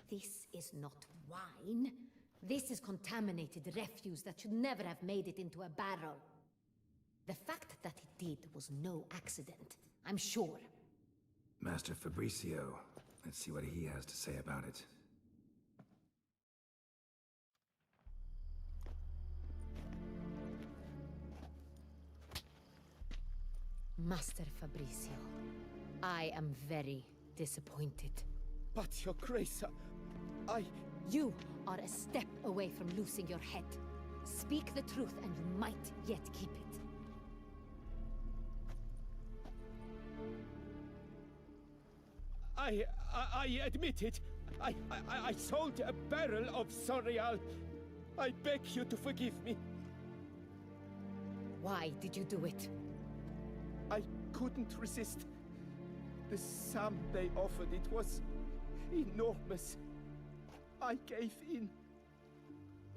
O: This is not wine. This is contaminated refuse that should never have made it into a barrel. The fact that it did was no accident, I'm sure.
C: Master Fabricio. Let's see what he has to say about it.
O: Master Fabricio, I am very disappointed.
K: But, Your Grace, I...
O: You are a step away from losing your head. Speak the truth and you might yet keep it.
K: I admit it. I sold a barrel of Sanreal. I beg you to forgive me.
O: Why did you do it?
K: I couldn't resist. The sum they offered, it was enormous. I gave in.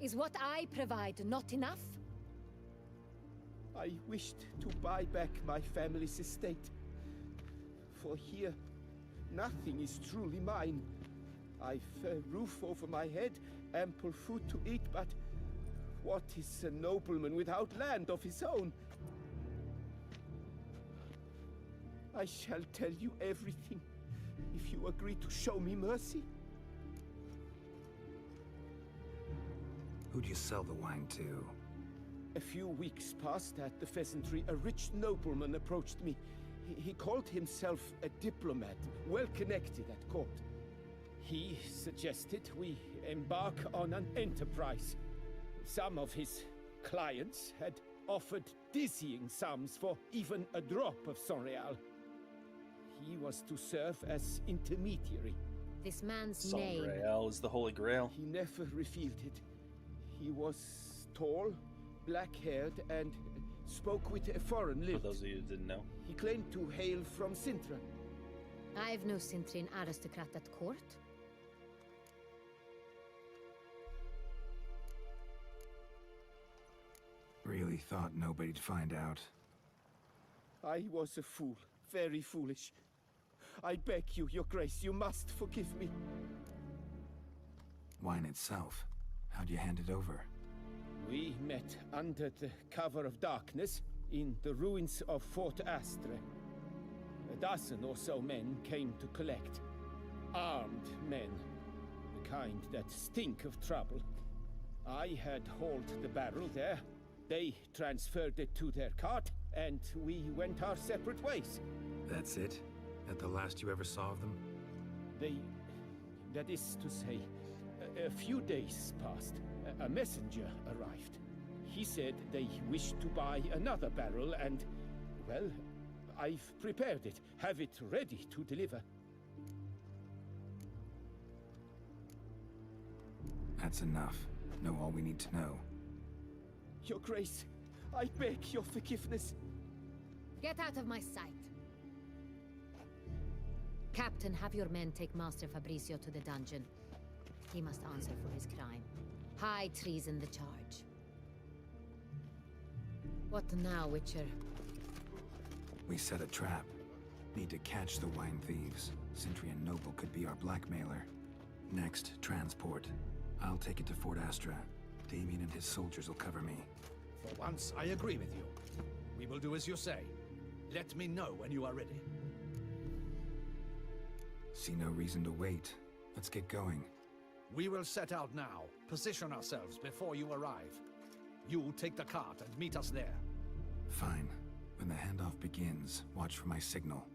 O: Is what I provide not enough?
K: I wished to buy back my family's estate. For here, nothing is truly mine. I've a roof over my head, ample food to eat, but what is a nobleman without land of his own? I shall tell you everything, if you agree to show me mercy.
C: Who'd you sell the wine to?
K: A few weeks past at the pheasantry, a rich nobleman approached me. He called himself a diplomat, well connected at court. He suggested we embark on an enterprise. Some of his clients had offered dizzying sums for even a drop of Sanreal. He was to serve as intermediary.
O: This man's name...
A: Sanreal is the Holy Grail.
K: He never revealed it. He was tall, black-haired, and spoke with a foreign lilt.
A: For those of you who didn't know.
K: He claimed to hail from Sintra.
O: I've no Sintrian aristocrat at court.
C: Really thought nobody'd find out.
K: I was a fool. Very foolish. I beg you, Your Grace, you must forgive me.
C: Wine itself. How'd you hand it over?
K: We met under the cover of darkness in the ruins of Fort Astre. dozen or so men came to collect. Armed men. The kind that stink of trouble. I had hauled the barrel there. They transferred it to their cart, and we went our separate ways.
C: That's it? That the last you ever saw of them?
K: That is to say, a few days passed. A messenger arrived. He said they wished to buy another barrel and, well, I've prepared it. Have it ready to deliver.
C: That's enough. Know all we need to know.
K: Your Grace, I beg your forgiveness.
O: Get out of my sight. Captain, have your men take Master Fabrizio to the dungeon. He must answer for his crime. High treason the charge. What now, Witcher?
C: We set a trap. Need to catch the wine thieves. Sentry and Noble could be our blackmailer. Next, transport. I'll take it to Fort Astra. Damien and his soldiers will cover me.
M: For once, I agree with you. We will do as you say. Let me know when you are ready.
C: See no reason to wait. Let's get going.
M: We will set out now. Position ourselves before you arrive. You take the cart and meet us there.
C: Fine. When the handoff begins, watch for my signal.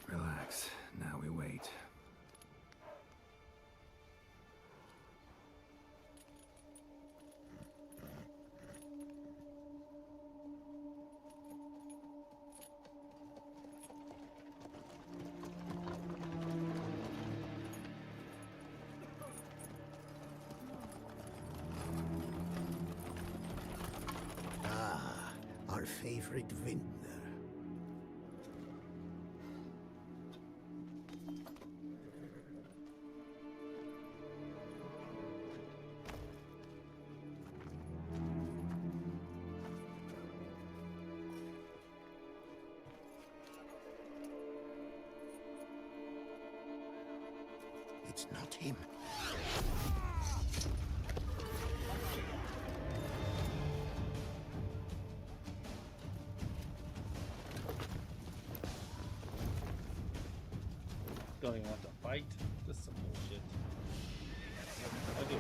C: Relax. Now we wait.
G: Ah, our favorite vintner. It's not him.
A: Don't even want to fight. Just some bullshit. I do.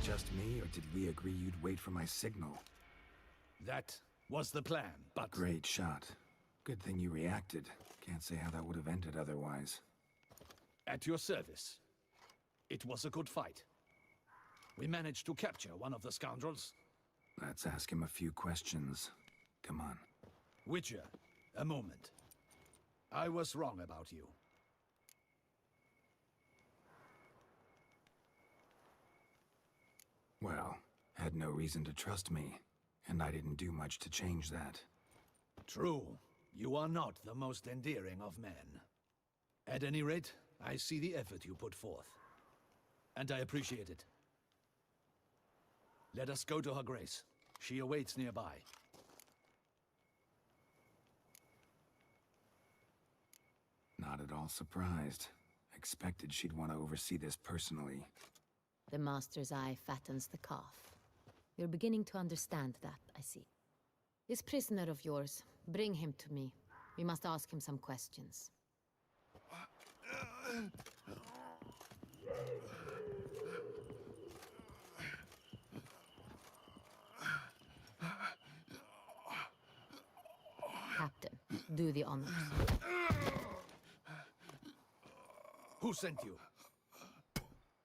C: Just me, or did we agree you'd wait for my signal?
M: That was the plan, but...
C: Great shot. Good thing you reacted. Can't say how that would have ended otherwise.
M: At your service. It was a good fight. We managed to capture one of the scoundrels.
C: Let's ask him a few questions. Come on.
M: Witcher, a moment. I was wrong about you.
C: Well, had no reason to trust me, and I didn't do much to change that.
M: True. You are not the most endearing of men. At any rate, I see the effort you put forth. And I appreciate it. Let us go to her grace. She awaits nearby.
C: Not at all surprised. Expected she'd want to oversee this personally.
O: The master's eye fattens the calf. You're beginning to understand that, I see. This prisoner of yours, bring him to me. We must ask him some questions. Captain, do the honors.
I: Who sent you?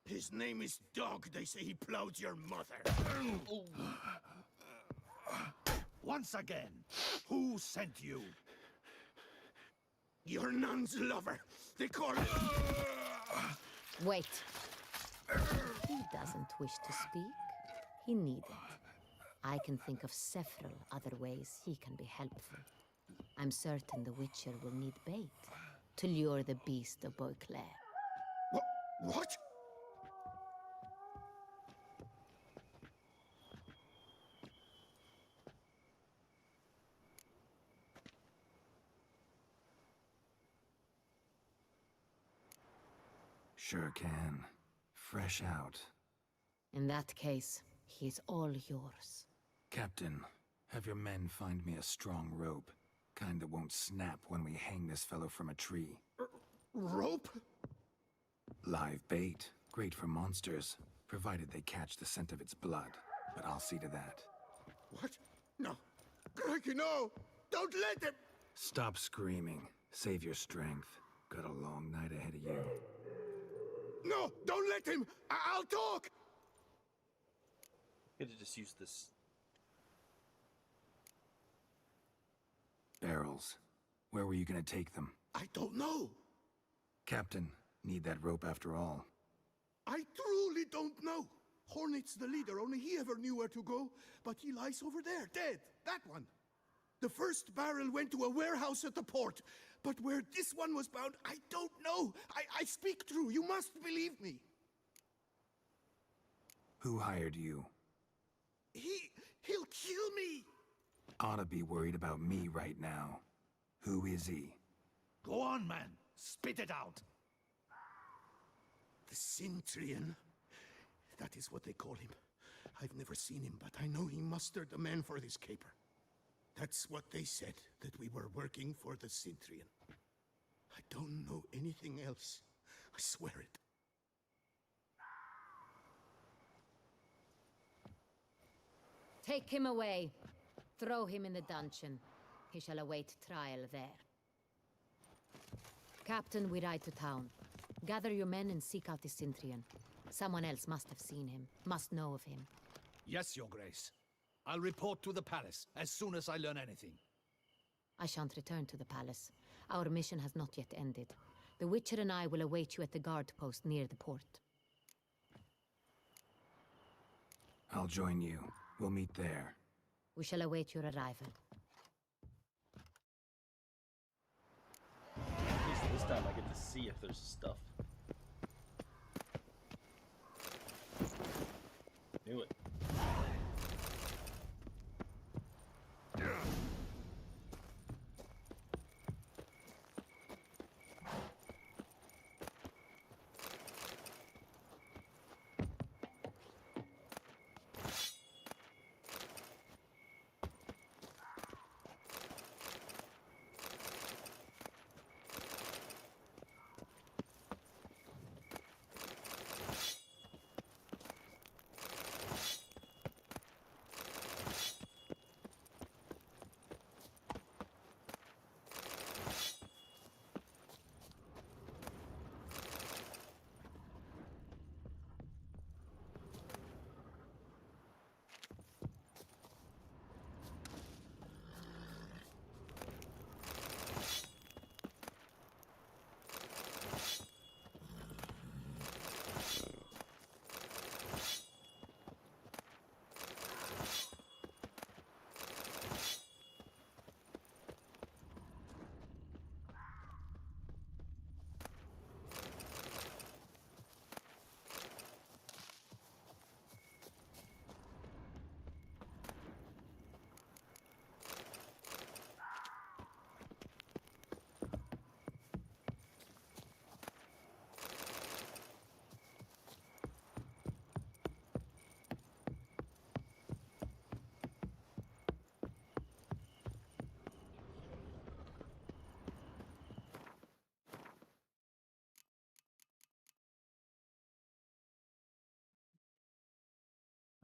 K: His name is Dog. They say he plowed your mother.
I: Once again, who sent you?
K: Your nun's lover. They call it...
O: Wait. He doesn't wish to speak. He needn't. I can think of several other ways he can be helpful. I'm certain the Witcher will need bait to lure the beast of Beauclair.
K: What?
C: Sure can. Fresh out.
O: In that case, he's all yours.
C: Captain, have your men find me a strong rope. Kind that won't snap when we hang this fellow from a tree.
K: Rope?
C: Live bait. Great for monsters, provided they catch the scent of its blood. But I'll see to that.
K: What? No. Crikey, no! Don't let them...
C: Stop screaming. Save your strength. Got a long night ahead of you.
K: No! Don't let him! I'll talk!
A: Could have just used this.
C: Barrels. Where were you gonna take them?
K: I don't know.
C: Captain, need that rope after all.
E: I truly don't know. Hornet's the leader, only he ever knew where to go. But he lies over there, dead. That one. The first barrel went to a warehouse at the port. But where this one was bound, I don't know. I speak true. You must believe me.
C: Who hired you?
E: He'll kill me.
C: Ought to be worried about me right now. Who is he?
I: Go on, man. Spit it out.
E: The Cintrian. That is what they call him. I've never seen him, but I know he mustered the men for this caper. That's what they said, that we were working for the Cintrian. I don't know anything else. I swear it.
O: Take him away. Throw him in the dungeon. He shall await trial there. Captain, we ride to town. Gather your men and seek out the Cintrian. Someone else must have seen him, must know of him.
M: Yes, Your Grace. I'll report to the palace as soon as I learn anything.
O: I shan't return to the palace. Our mission has not yet ended. The Witcher and I will await you at the guard post near the port.
C: I'll join you. We'll meet there.
O: We shall await your arrival.
A: At least this time I get to see if there's stuff. Knew it.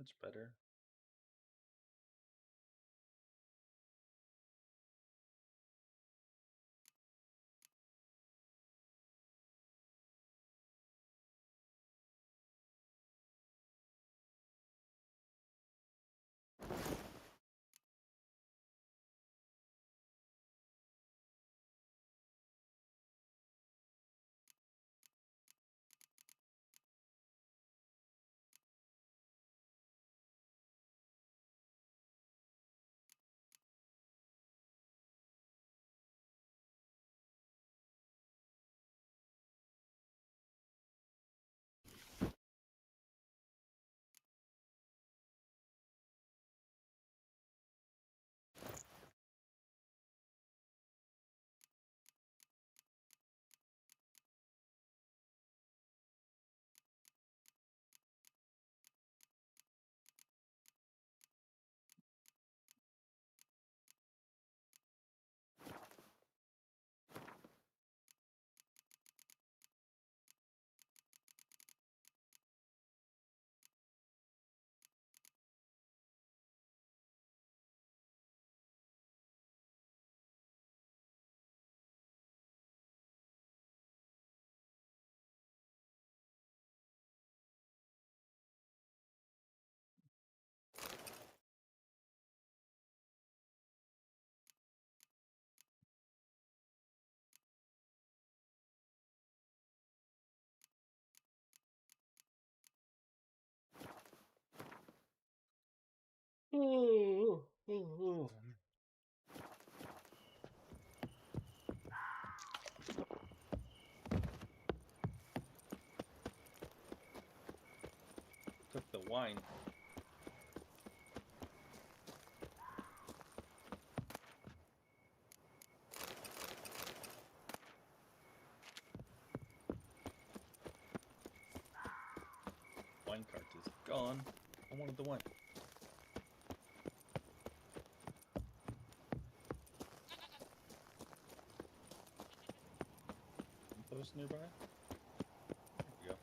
A: Much better. Took the wine. Wine cart is gone. I wanted the wine. Those nearby? There we go.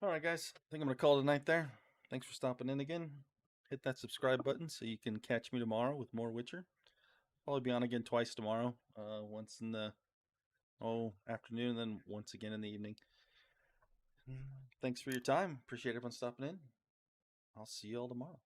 A: Alright guys, I think I'm going to call it a night there. Thanks for stopping in again. Hit that subscribe button so you can catch me tomorrow with more Witcher. Probably be on again twice tomorrow. Once in the afternoon and then once again in the evening. Thanks for your time. Appreciate everyone stopping in. I'll see you all tomorrow.